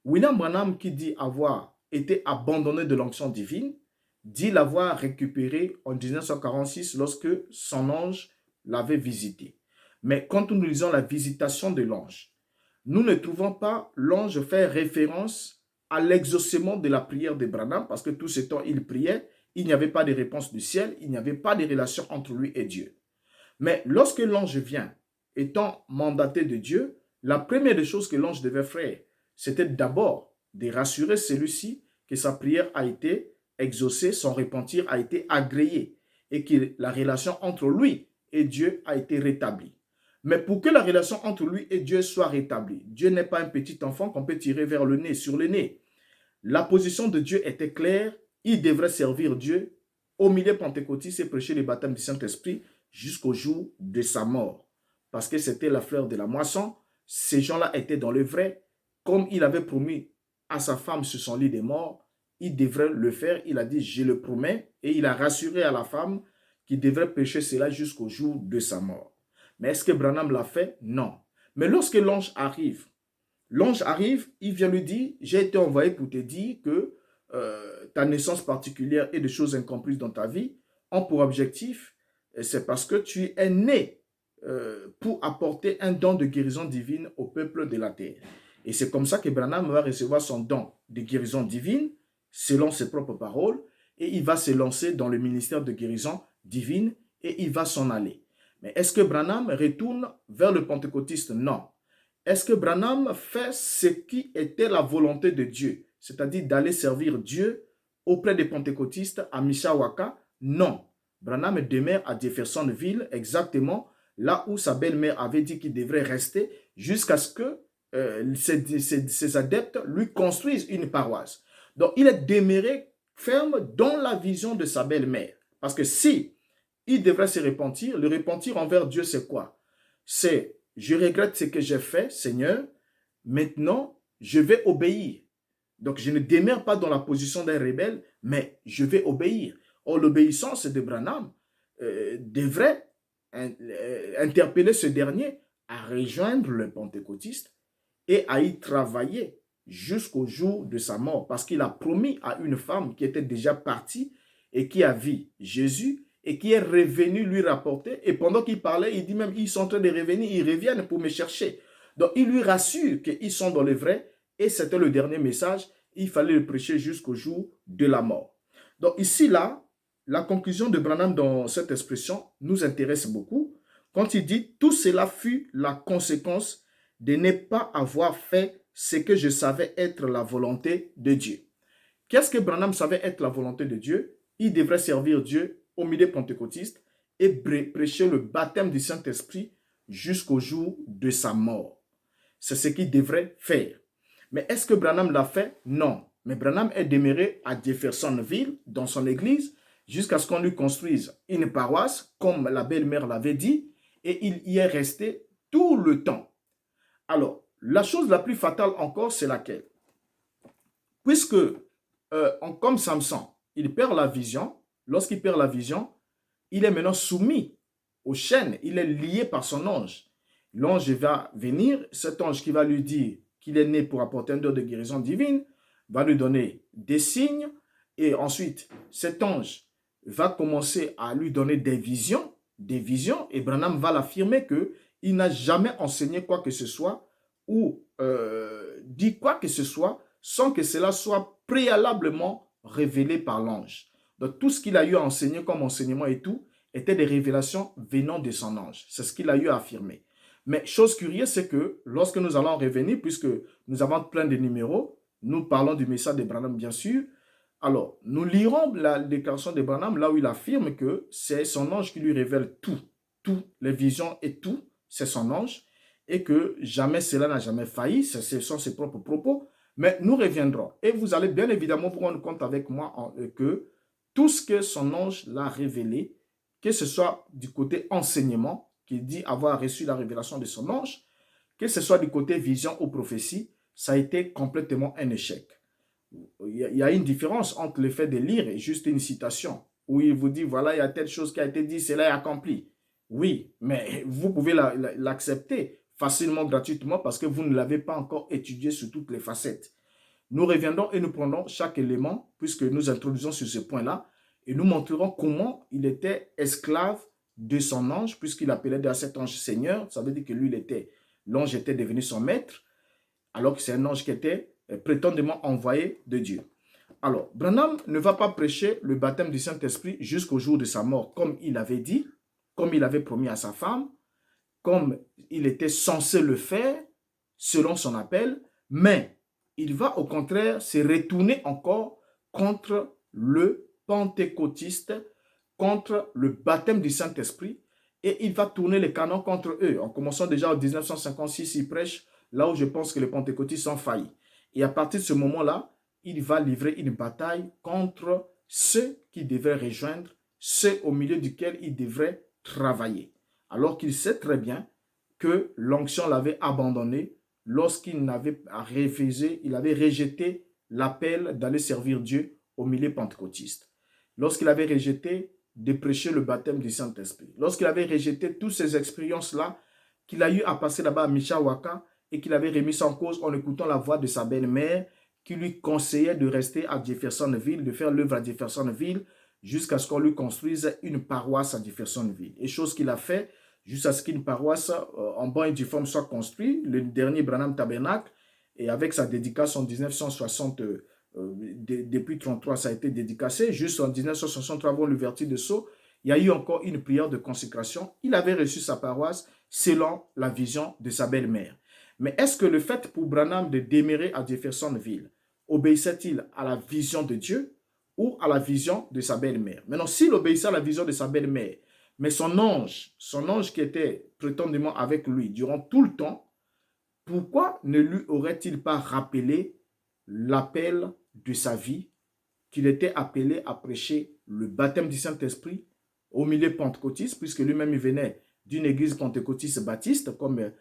William Branham, qui dit avoir été abandonné de l'onction divine, dit l'avoir récupéré en 1946 lorsque son ange l'avait visité. Mais quand nous lisons la visitation de l'ange, nous ne trouvons pas l'ange faire référence à l'exaucement de la prière de Branham, parce que tout ce temps il priait, il n'y avait pas de réponse du ciel, il n'y avait pas de relation entre lui et Dieu. Mais lorsque l'ange vient, étant mandaté de Dieu, la première des choses que l'ange devait faire, c'était d'abord de rassurer celui-ci que sa prière a été exaucée, son repentir a été agréé et que la relation entre lui et Dieu a été rétablie. Mais pour que la relation entre lui et Dieu soit rétablie, Dieu n'est pas un petit enfant qu'on peut tirer vers le nez, sur le nez. La position de Dieu était claire, il devrait servir Dieu au milieu pentecôtiste et prêcher le baptême du Saint-Esprit jusqu'au jour de sa mort. Parce que c'était la fleur de la moisson, ces gens-là étaient dans le vrai, comme il avait promis à sa femme sur son lit de mort, il devrait le faire, il a dit je le promets, et il a rassuré à la femme qu'il devrait prêcher cela jusqu'au jour de sa mort. Mais est-ce que Branham l'a fait? Non. Mais lorsque l'ange arrive, il vient lui dire, j'ai été envoyé pour te dire que ta naissance particulière et des choses incomprises dans ta vie ont pour objectif, c'est parce que tu es né pour apporter un don de guérison divine au peuple de la terre. Et c'est comme ça que Branham va recevoir son don de guérison divine, selon ses propres paroles, et il va se lancer dans le ministère de guérison divine et il va s'en aller. Mais est-ce que Branham retourne vers le pentecôtiste? Non. Est-ce que Branham fait ce qui était la volonté de Dieu, c'est-à-dire d'aller servir Dieu auprès des pentecôtistes à Mishawaka? Non. Branham demeure à Jeffersonville, exactement là où sa belle-mère avait dit qu'il devrait rester jusqu'à ce que ses adeptes lui construisent une paroisse. Donc, il est demeuré ferme dans la vision de sa belle-mère. Parce que si il devrait se repentir, le repentir envers Dieu, c'est quoi? C'est, je regrette ce que j'ai fait, Seigneur, maintenant, je vais obéir. Donc, je ne demeure pas dans la position d'un rebelle, mais je vais obéir. Or, l'obéissance de Branham devrait interpeller ce dernier à rejoindre le pentecôtiste et à y travailler jusqu'au jour de sa mort, parce qu'il a promis à une femme qui était déjà partie et qui a vu Jésus, et qui est revenu lui rapporter. Et pendant qu'il parlait, il dit même, ils sont en train de revenir, ils reviennent pour me chercher. Donc, il lui rassure qu'ils sont dans le vrai. Et c'était le dernier message. Il fallait le prêcher jusqu'au jour de la mort. Donc, ici, là, la conclusion de Branham dans cette expression nous intéresse beaucoup. Quand il dit, tout cela fut la conséquence de ne pas avoir fait ce que je savais être la volonté de Dieu. Qu'est-ce que Branham savait être la volonté de Dieu? Il devrait servir Dieu au milieu pentecôtiste et prêcher le baptême du Saint-Esprit jusqu'au jour de sa mort. C'est ce qu'il devrait faire. Mais est-ce que Branham l'a fait? Non. Mais Branham est demeuré à Jeffersonville, dans son église, jusqu'à ce qu'on lui construise une paroisse, comme la belle-mère l'avait dit, et il y est resté tout le temps. Alors, la chose la plus fatale encore, c'est laquelle? Puisque, comme Samson, il perd la vision, lorsqu'il perd la vision, il est maintenant soumis aux chaînes, il est lié par son ange. L'ange va venir, cet ange qui va lui dire qu'il est né pour apporter un don de guérison divine, va lui donner des signes, et ensuite, cet ange va commencer à lui donner des visions, et Branham va l'affirmer qu'il n'a jamais enseigné quoi que ce soit, ou dit quoi que ce soit, sans que cela soit préalablement révélé par l'ange. Donc, tout ce qu'il a eu à enseigner comme enseignement et tout, étaient des révélations venant de son ange. C'est ce qu'il a eu à affirmer. Mais chose curieuse, c'est que lorsque nous allons revenir, puisque nous avons plein de numéros, nous parlons du message de Branham, bien sûr. Alors, nous lirons la déclaration de Branham là où il affirme que c'est son ange qui lui révèle tout, les visions et tout, c'est son ange, et que jamais cela n'a jamais failli, ce sont ses propres propos. Mais nous reviendrons. Et vous allez bien évidemment vous rendre compte avec moi que tout ce que son ange l'a révélé, que ce soit du côté enseignement, qui dit avoir reçu la révélation de son ange, que ce soit du côté vision ou prophétie, ça a été complètement un échec. Il y a une différence entre le fait de lire et juste une citation, où il vous dit, voilà, il y a telle chose qui a été dit, cela est accompli. Oui, mais vous pouvez l'accepter facilement, gratuitement, parce que vous ne l'avez pas encore étudié sur toutes les facettes. Nous reviendrons et nous prendrons chaque élément, puisque nous introduisons sur ce point-là, et nous montrerons comment il était esclave de son ange, puisqu'il appelait à cet ange Seigneur. Ça veut dire que lui, l'ange était devenu son maître, alors que c'est un ange qui était prétendument envoyé de Dieu. Alors, Branham ne va pas prêcher le baptême du Saint-Esprit jusqu'au jour de sa mort, comme il avait dit, comme il avait promis à sa femme, comme il était censé le faire, selon son appel, mais il va au contraire se retourner encore contre le pentecôtiste, contre le baptême du Saint-Esprit, et il va tourner les canons contre eux. En commençant déjà en 1956, il prêche là où je pense que les pentecôtistes sont faillis. Et à partir de ce moment-là, il va livrer une bataille contre ceux qui devaient rejoindre, ceux au milieu duquel il devrait travailler. Alors qu'il sait très bien que l'onction l'avait abandonné lorsqu'il avait refusé, il avait rejeté l'appel d'aller servir Dieu au milieu pentecôtiste. Lorsqu'il avait rejeté de prêcher le baptême du Saint-Esprit. Lorsqu'il avait rejeté toutes ces expériences-là qu'il a eu à passer là-bas à Mishawaka et qu'il avait remis en cause en écoutant la voix de sa belle-mère qui lui conseillait de rester à Jeffersonville, de faire l'œuvre à Jeffersonville jusqu'à ce qu'on lui construise une paroisse à Jeffersonville. Et chose qu'il a fait jusqu'à ce qu'une paroisse en banc et due forme soit construite, le dernier Branham Tabernacle, et avec sa dédicace en 1960, depuis 1933, ça a été dédicacé. Juste en 1963, avant l'ouverture de Sceaux, il y a eu encore une prière de consécration. Il avait reçu sa paroisse selon la vision de sa belle-mère. Mais est-ce que le fait pour Branham de demeurer à Jeffersonville obéissait-il à la vision de Dieu ou à la vision de sa belle-mère? Maintenant, s'il obéissait à la vision de sa belle-mère, mais son ange qui était prétendument avec lui durant tout le temps, pourquoi ne lui aurait-il pas rappelé l'appel de sa vie, qu'il était appelé à prêcher le baptême du Saint-Esprit au milieu pentecôtiste, puisque lui-même il venait d'une église pentecôtiste baptiste, comme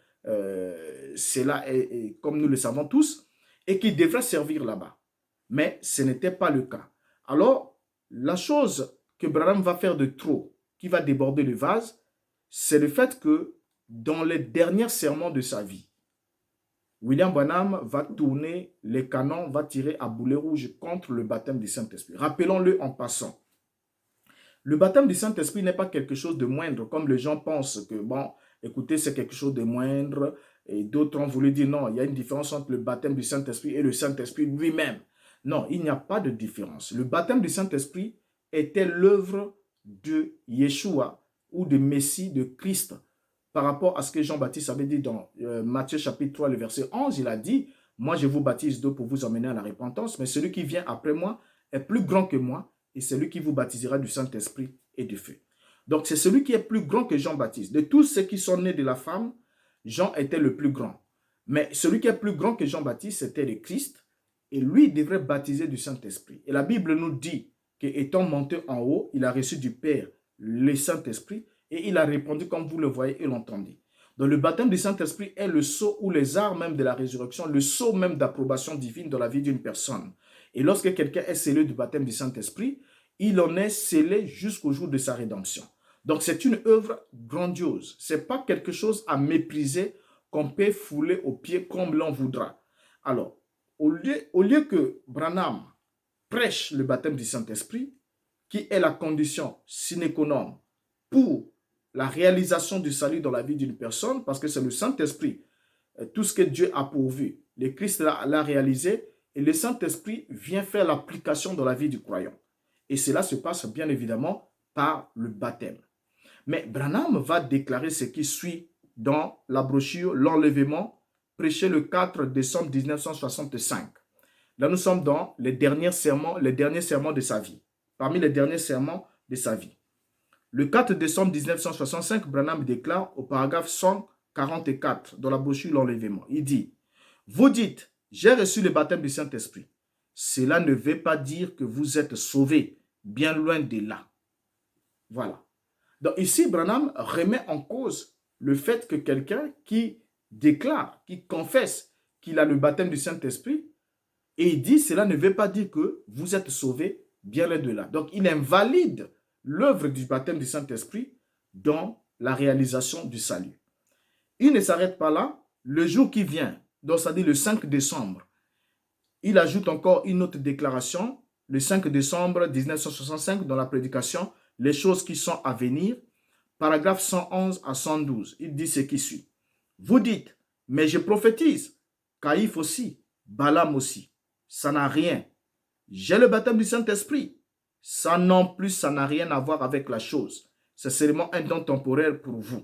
comme nous le savons tous, et qu'il devrait servir là-bas. Mais ce n'était pas le cas. Alors, la chose que Branham va faire de trop, qui va déborder le vase, c'est le fait que dans les derniers sermons de sa vie, William Branham va tourner les canons, va tirer à boulet rouge contre le baptême du Saint-Esprit. Rappelons-le en passant. Le baptême du Saint-Esprit n'est pas quelque chose de moindre, comme les gens pensent que, bon, écoutez, c'est quelque chose de moindre. Et d'autres ont voulu dire non, il y a une différence entre le baptême du Saint-Esprit et le Saint-Esprit lui-même. Non, il n'y a pas de différence. Le baptême du Saint-Esprit était l'œuvre de Yeshua ou de Messie, de Christ. Par rapport à ce que Jean-Baptiste avait dit dans Matthieu chapitre 3, le verset 11, il a dit, moi je vous baptise d'eau pour vous emmener à la repentance, mais celui qui vient après moi est plus grand que moi et c'est lui qui vous baptisera du Saint-Esprit et du feu. Donc c'est celui qui est plus grand que Jean-Baptiste. De tous ceux qui sont nés de la femme, Jean était le plus grand. Mais celui qui est plus grand que Jean-Baptiste, c'était le Christ. Et lui devrait baptiser du Saint-Esprit. Et la Bible nous dit qu'étant monté en haut, il a reçu du Père le Saint-Esprit et il a répondu comme vous le voyez et l'entendez. Donc le baptême du Saint-Esprit est le sceau ou les arts même de la résurrection, le sceau même d'approbation divine dans la vie d'une personne. Et lorsque quelqu'un est scellé du baptême du Saint-Esprit, il en est scellé jusqu'au jour de sa rédemption. Donc c'est une œuvre grandiose. Ce n'est pas quelque chose à mépriser qu'on peut fouler aux pieds comme l'on voudra. Alors, au lieu que Branham prêche le baptême du Saint-Esprit, qui est la condition sine qua non pour la réalisation du salut dans la vie d'une personne, parce que c'est le Saint-Esprit, tout ce que Dieu a pourvu, le Christ l'a réalisé, et le Saint-Esprit vient faire l'application dans la vie du croyant. Et cela se passe bien évidemment par le baptême. Mais Branham va déclarer ce qui suit dans la brochure L'Enlèvement, prêché le 4 décembre 1965. Là, nous sommes dans les derniers sermons de sa vie. Parmi les derniers sermons de sa vie. Le 4 décembre 1965, Branham déclare au paragraphe 144 dans la brochure L'Enlèvement. Il dit, « Vous dites, j'ai reçu le baptême du Saint-Esprit. Cela ne veut pas dire que vous êtes sauvés, bien loin de là. » Voilà. Donc ici, Branham remet en cause le fait que quelqu'un qui déclare, qui confesse qu'il a le baptême du Saint-Esprit, et il dit, cela ne veut pas dire que vous êtes sauvés, bien loin de là. Donc il invalide l'œuvre du baptême du Saint-Esprit dans la réalisation du salut. Il ne s'arrête pas là. Le jour qui vient, donc ça dit le 5 décembre, il ajoute encore une autre déclaration, le 5 décembre 1965, dans la prédication, les choses qui sont à venir, paragraphe 111 à 112. Il dit ce qui suit. Vous dites, mais je prophétise, Caïphe aussi, Balaam aussi. Ça n'a rien. J'ai le baptême du Saint-Esprit. Ça non plus, ça n'a rien à voir avec la chose. C'est seulement un don temporaire pour vous.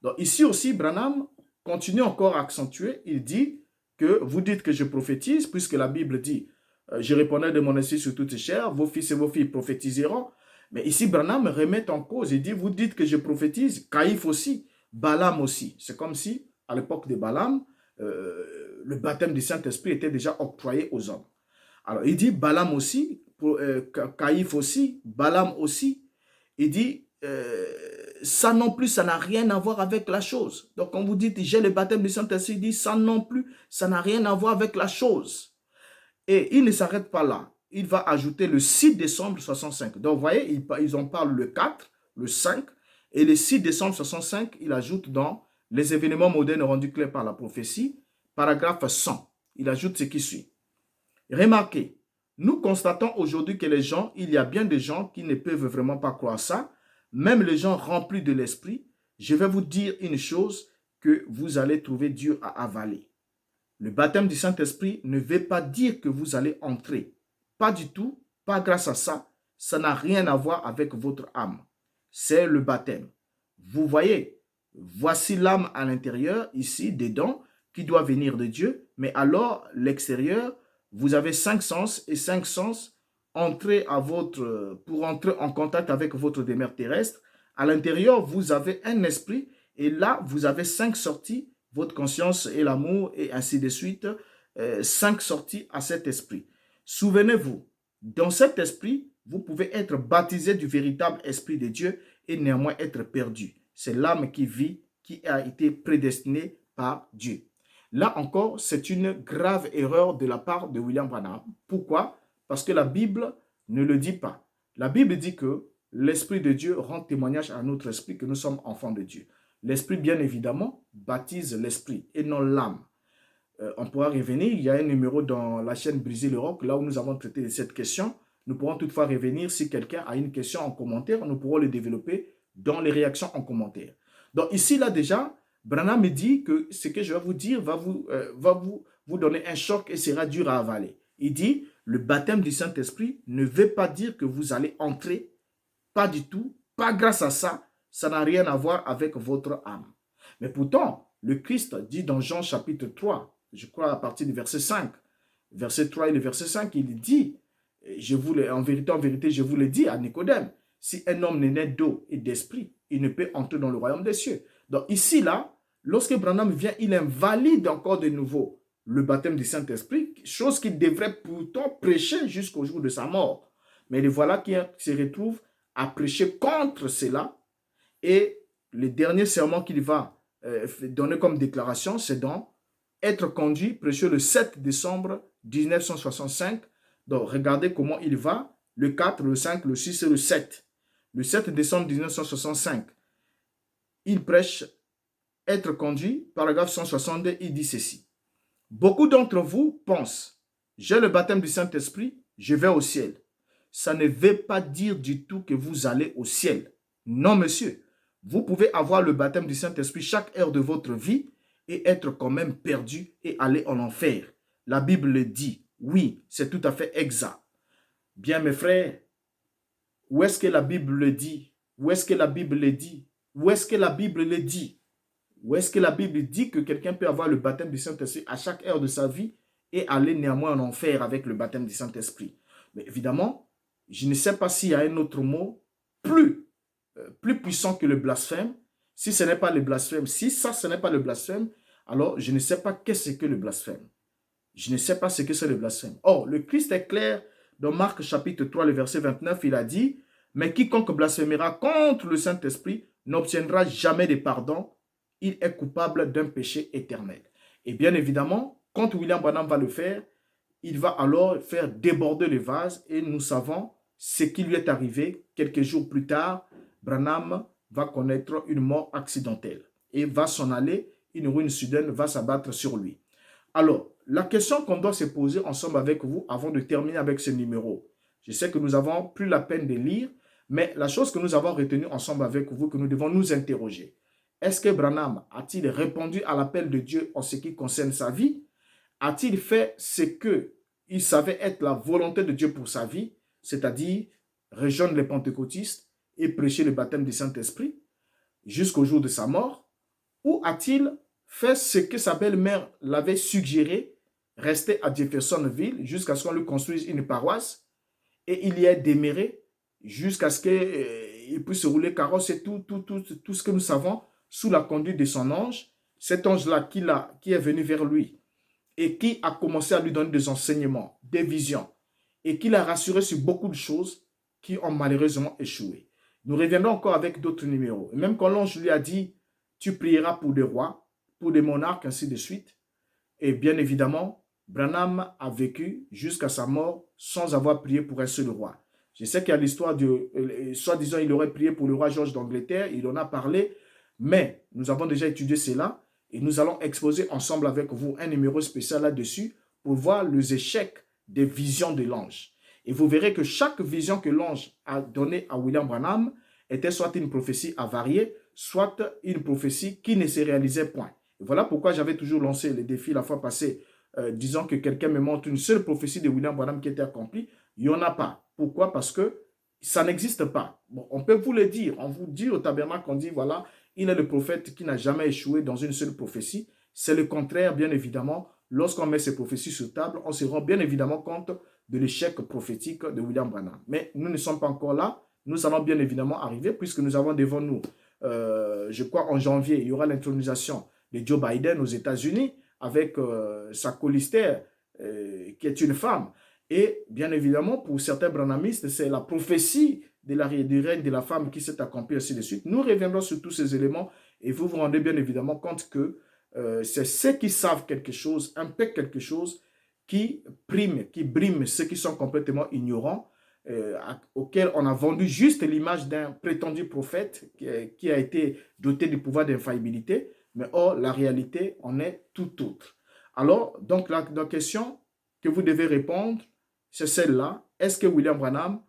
Donc ici aussi, Branham continue encore à accentuer. Il dit que vous dites que je prophétise, puisque la Bible dit, je répondrai de mon esprit sur toutes chairs, vos fils et vos filles prophétiseront. Mais ici, Branham remet en cause. Il dit, vous dites que je prophétise, Caïphe aussi, Balaam aussi. C'est comme si, à l'époque de Balaam, le baptême du Saint-Esprit était déjà octroyé aux hommes. Alors, il dit Balaam aussi, Caïphe aussi, Balaam aussi. Il dit, ça non plus, ça n'a rien à voir avec la chose. Donc, quand vous dites, j'ai le baptême du Saint-Esprit, il dit, ça non plus, ça n'a rien à voir avec la chose. Et il ne s'arrête pas là. Il va ajouter le 6 décembre 65. Donc, vous voyez, ils en parlent le 4, le 5, et le 6 décembre 65, il ajoute dans les événements modernes rendus clairs par la prophétie, paragraphe 100. Il ajoute ce qui suit. Remarquez, nous constatons aujourd'hui que il y a bien des gens qui ne peuvent vraiment pas croire ça, même les gens remplis de l'esprit. Je vais vous dire une chose que vous allez trouver dur à avaler. Le baptême du Saint-Esprit ne veut pas dire que vous allez entrer. Pas du tout, pas grâce à ça. Ça n'a rien à voir avec votre âme. C'est le baptême. Vous voyez, voici l'âme à l'intérieur, ici, dedans, qui doit venir de Dieu. Mais alors, l'extérieur, vous avez 5 sens et 5 sens pour entrer en contact avec votre demeure terrestre. À l'intérieur, vous avez un esprit et là, vous avez 5 sorties, votre conscience et l'amour et ainsi de suite, 5 sorties à cet esprit. Souvenez-vous, dans cet esprit, vous pouvez être baptisé du véritable esprit de Dieu et néanmoins être perdu. C'est l'âme qui vit, qui a été prédestinée par Dieu. Là encore, c'est une grave erreur de la part de William Branham. Pourquoi? Parce que la Bible ne le dit pas. La Bible dit que l'Esprit de Dieu rend témoignage à notre esprit que nous sommes enfants de Dieu. L'Esprit, bien évidemment, baptise l'Esprit et non l'âme. On pourra revenir, il y a un numéro dans la chaîne Briser le Roc, là où nous avons traité de cette question. Nous pourrons toutefois revenir si quelqu'un a une question en commentaire, nous pourrons le développer dans les réactions en commentaire. Donc ici, là déjà, Branham me dit que ce que je vais vous dire va vous donner un choc et sera dur à avaler. Il dit, le baptême du Saint-Esprit ne veut pas dire que vous allez entrer, pas du tout, pas grâce à ça, ça n'a rien à voir avec votre âme. Mais pourtant, le Christ dit dans Jean chapitre 3, je crois à partir du verset 5, verset 3 et le verset 5, il dit, en vérité, je vous le dis à Nicodème, si un homme n'est né d'eau et d'esprit, il ne peut entrer dans le royaume des cieux. Donc ici, là, lorsque Branham vient, il invalide encore de nouveau le baptême du Saint-Esprit, chose qu'il devrait pourtant prêcher jusqu'au jour de sa mort. Mais le voilà qui se retrouve à prêcher contre cela. Et le dernier sermon qu'il va donner comme déclaration, c'est dans Être conduit, prêché le 7 décembre 1965. Donc, regardez comment il va, le 4, le 5, le 6 et le 7. Le 7 décembre 1965, il prêche Être conduit, paragraphe 162, il dit ceci. Beaucoup d'entre vous pensent, j'ai le baptême du Saint-Esprit, je vais au ciel. Ça ne veut pas dire du tout que vous allez au ciel. Non, monsieur. Vous pouvez avoir le baptême du Saint-Esprit chaque heure de votre vie et être quand même perdu et aller en enfer. La Bible le dit. Oui, c'est tout à fait exact. Bien, mes frères, où est-ce que la Bible le dit? Où est-ce que la Bible le dit? Où est-ce que la Bible le dit? Où est-ce que la Bible dit que quelqu'un peut avoir le baptême du Saint-Esprit à chaque heure de sa vie et aller néanmoins en enfer avec le baptême du Saint-Esprit? Mais évidemment, je ne sais pas s'il y a un autre mot plus puissant que le blasphème. Si ce n'est pas le blasphème, si ça, ce n'est pas le blasphème, alors je ne sais pas qu'est-ce que le blasphème. Je ne sais pas ce que c'est le blasphème. Or, le Christ est clair dans Marc chapitre 3, le verset 29, il a dit, « Mais quiconque blasphémera contre le Saint-Esprit n'obtiendra jamais de pardon. Il est coupable d'un péché éternel. » Et bien évidemment, quand William Branham va le faire, il va alors faire déborder le vase et nous savons ce qui lui est arrivé. Quelques jours plus tard, Branham va connaître une mort accidentelle et va s'en aller, une ruine soudaine va s'abattre sur lui. Alors, la question qu'on doit se poser ensemble avec vous avant de terminer avec ce numéro, je sais que nous n'avons plus la peine de lire, mais la chose que nous avons retenue ensemble avec vous, que nous devons nous interroger, est-ce que Branham a-t-il répondu à l'appel de Dieu en ce qui concerne sa vie? A-t-il fait ce qu'il savait être la volonté de Dieu pour sa vie, c'est-à-dire rejoindre les pentecôtistes et prêcher le baptême du Saint-Esprit jusqu'au jour de sa mort? Ou a-t-il fait ce que sa belle-mère l'avait suggéré, rester à Jeffersonville jusqu'à ce qu'on lui construise une paroisse et il y est demeuré jusqu'à ce qu'il puisse se rouler carrosse et tout ce que nous savons sous la conduite de son ange, cet ange-là qui est venu vers lui et qui a commencé à lui donner des enseignements, des visions, et qui l'a rassuré sur beaucoup de choses qui ont malheureusement échoué. Nous reviendrons encore avec d'autres numéros. Et même quand l'ange lui a dit, tu prieras pour des rois, pour des monarques, ainsi de suite. Et bien évidemment, Branham a vécu jusqu'à sa mort sans avoir prié pour un seul roi. Je sais qu'il y a l'histoire de, soi-disant, il aurait prié pour le roi George d'Angleterre, il en a parlé, mais nous avons déjà étudié cela et nous allons exposer ensemble avec vous un numéro spécial là-dessus pour voir les échecs des visions de l'ange. Et vous verrez que chaque vision que l'ange a donnée à William Branham était soit une prophétie avariée, soit une prophétie qui ne se réalisait point. Et voilà pourquoi j'avais toujours lancé le défi la fois passée, disant que quelqu'un me montre une seule prophétie de William Branham qui était accomplie. Il n'y en a pas. Pourquoi? Parce que ça n'existe pas. Bon, on peut vous le dire. On vous dit au tabernacle, on dit, voilà, il est le prophète qui n'a jamais échoué dans une seule prophétie. C'est le contraire, bien évidemment. Lorsqu'on met ces prophéties sur table, on se rend bien évidemment compte de l'échec prophétique de William Branham. Mais nous ne sommes pas encore là. Nous allons bien évidemment arriver puisque nous avons devant nous, je crois en janvier, il y aura l'intronisation de Joe Biden aux États-Unis avec sa colistière qui est une femme. Et bien évidemment, pour certains branhamistes, c'est la prophétie du règne de la femme qui s'est accomplie, ainsi de suite. Nous reviendrons sur tous ces éléments et vous vous rendez bien évidemment compte que c'est ceux qui savent quelque chose, impèquent quelque chose, qui briment ceux qui sont complètement ignorants, auxquels on a vendu juste l'image d'un prétendu prophète qui a été doté du pouvoir d'infaillibilité, mais or, la réalité en est tout autre. Alors, donc la question que vous devez répondre, c'est celle-là. est-ce que William Branham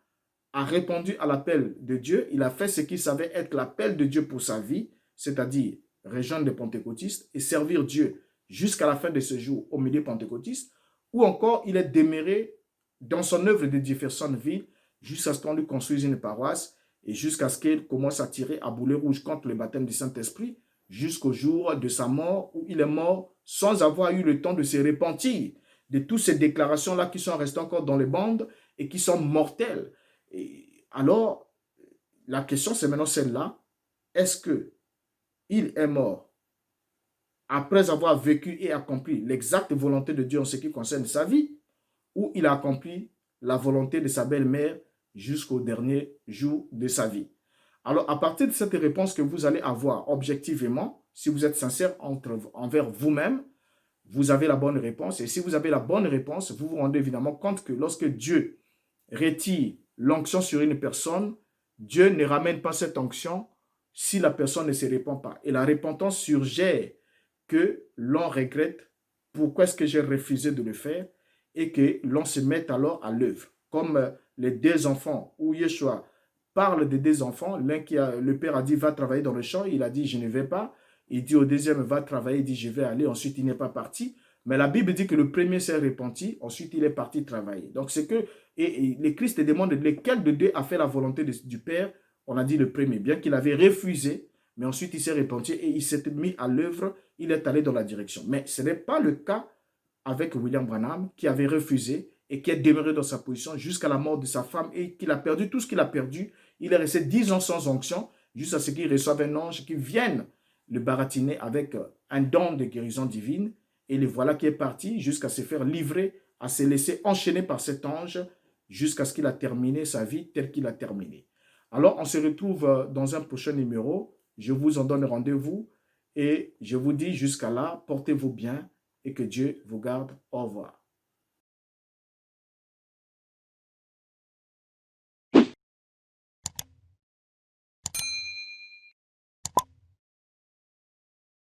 a répondu à l'appel de Dieu? Il a fait ce qu'il savait être l'appel de Dieu pour sa vie, c'est-à-dire rejoindre les pentecôtistes et servir Dieu jusqu'à la fin de ce jour au milieu pentecôtiste, ou encore il est demeuré dans son œuvre de Jeffersonville jusqu'à ce qu'on lui construise une paroisse et jusqu'à ce qu'il commence à tirer à boulet rouge contre le baptême du Saint-Esprit jusqu'au jour de sa mort où il est mort sans avoir eu le temps de se repentir de toutes ces déclarations-là qui sont restées encore dans les bandes et qui sont mortelles. Et alors, la question c'est maintenant celle-là. Est-ce qu'il est mort après avoir vécu et accompli l'exacte volonté de Dieu en ce qui concerne sa vie, ou il a accompli la volonté de sa belle-mère jusqu'au dernier jour de sa vie? Alors, à partir de cette réponse que vous allez avoir objectivement, si vous êtes sincère envers vous-même, vous avez la bonne réponse. Et si vous avez la bonne réponse, vous vous rendez évidemment compte que lorsque Dieu retire l'onction sur une personne, Dieu ne ramène pas cette onction si la personne ne se répand pas. Et la repentance suggère que l'on regrette pourquoi est-ce que j'ai refusé de le faire et que l'on se mette alors à l'œuvre. Comme les deux enfants où Yeshua parle des deux enfants, le père a dit va travailler dans le champ, il a dit je ne vais pas. Il dit au deuxième va travailler, il dit je vais aller, ensuite il n'est pas parti. Mais la Bible dit que le premier s'est repenti, ensuite il est parti travailler. Donc c'est que, et le Christ demande lequel de deux a fait la volonté du Père. On a dit le premier, bien qu'il avait refusé, mais ensuite il s'est repenti et il s'est mis à l'œuvre, il est allé dans la direction. Mais ce n'est pas le cas avec William Branham qui avait refusé et qui est demeuré dans sa position jusqu'à la mort de sa femme et qu'il a perdu tout ce qu'il a perdu. Il est resté 10 ans sans onction jusqu'à ce qu'il reçoive un ange qui vienne le baratiner avec un don de guérison divine. Et le voilà qui est parti jusqu'à se faire livrer, à se laisser enchaîner par cet ange jusqu'à ce qu'il a terminé sa vie telle qu'il a terminé. Alors, on se retrouve dans un prochain numéro. Je vous en donne rendez-vous et je vous dis jusqu'à là, portez-vous bien et que Dieu vous garde. Au revoir.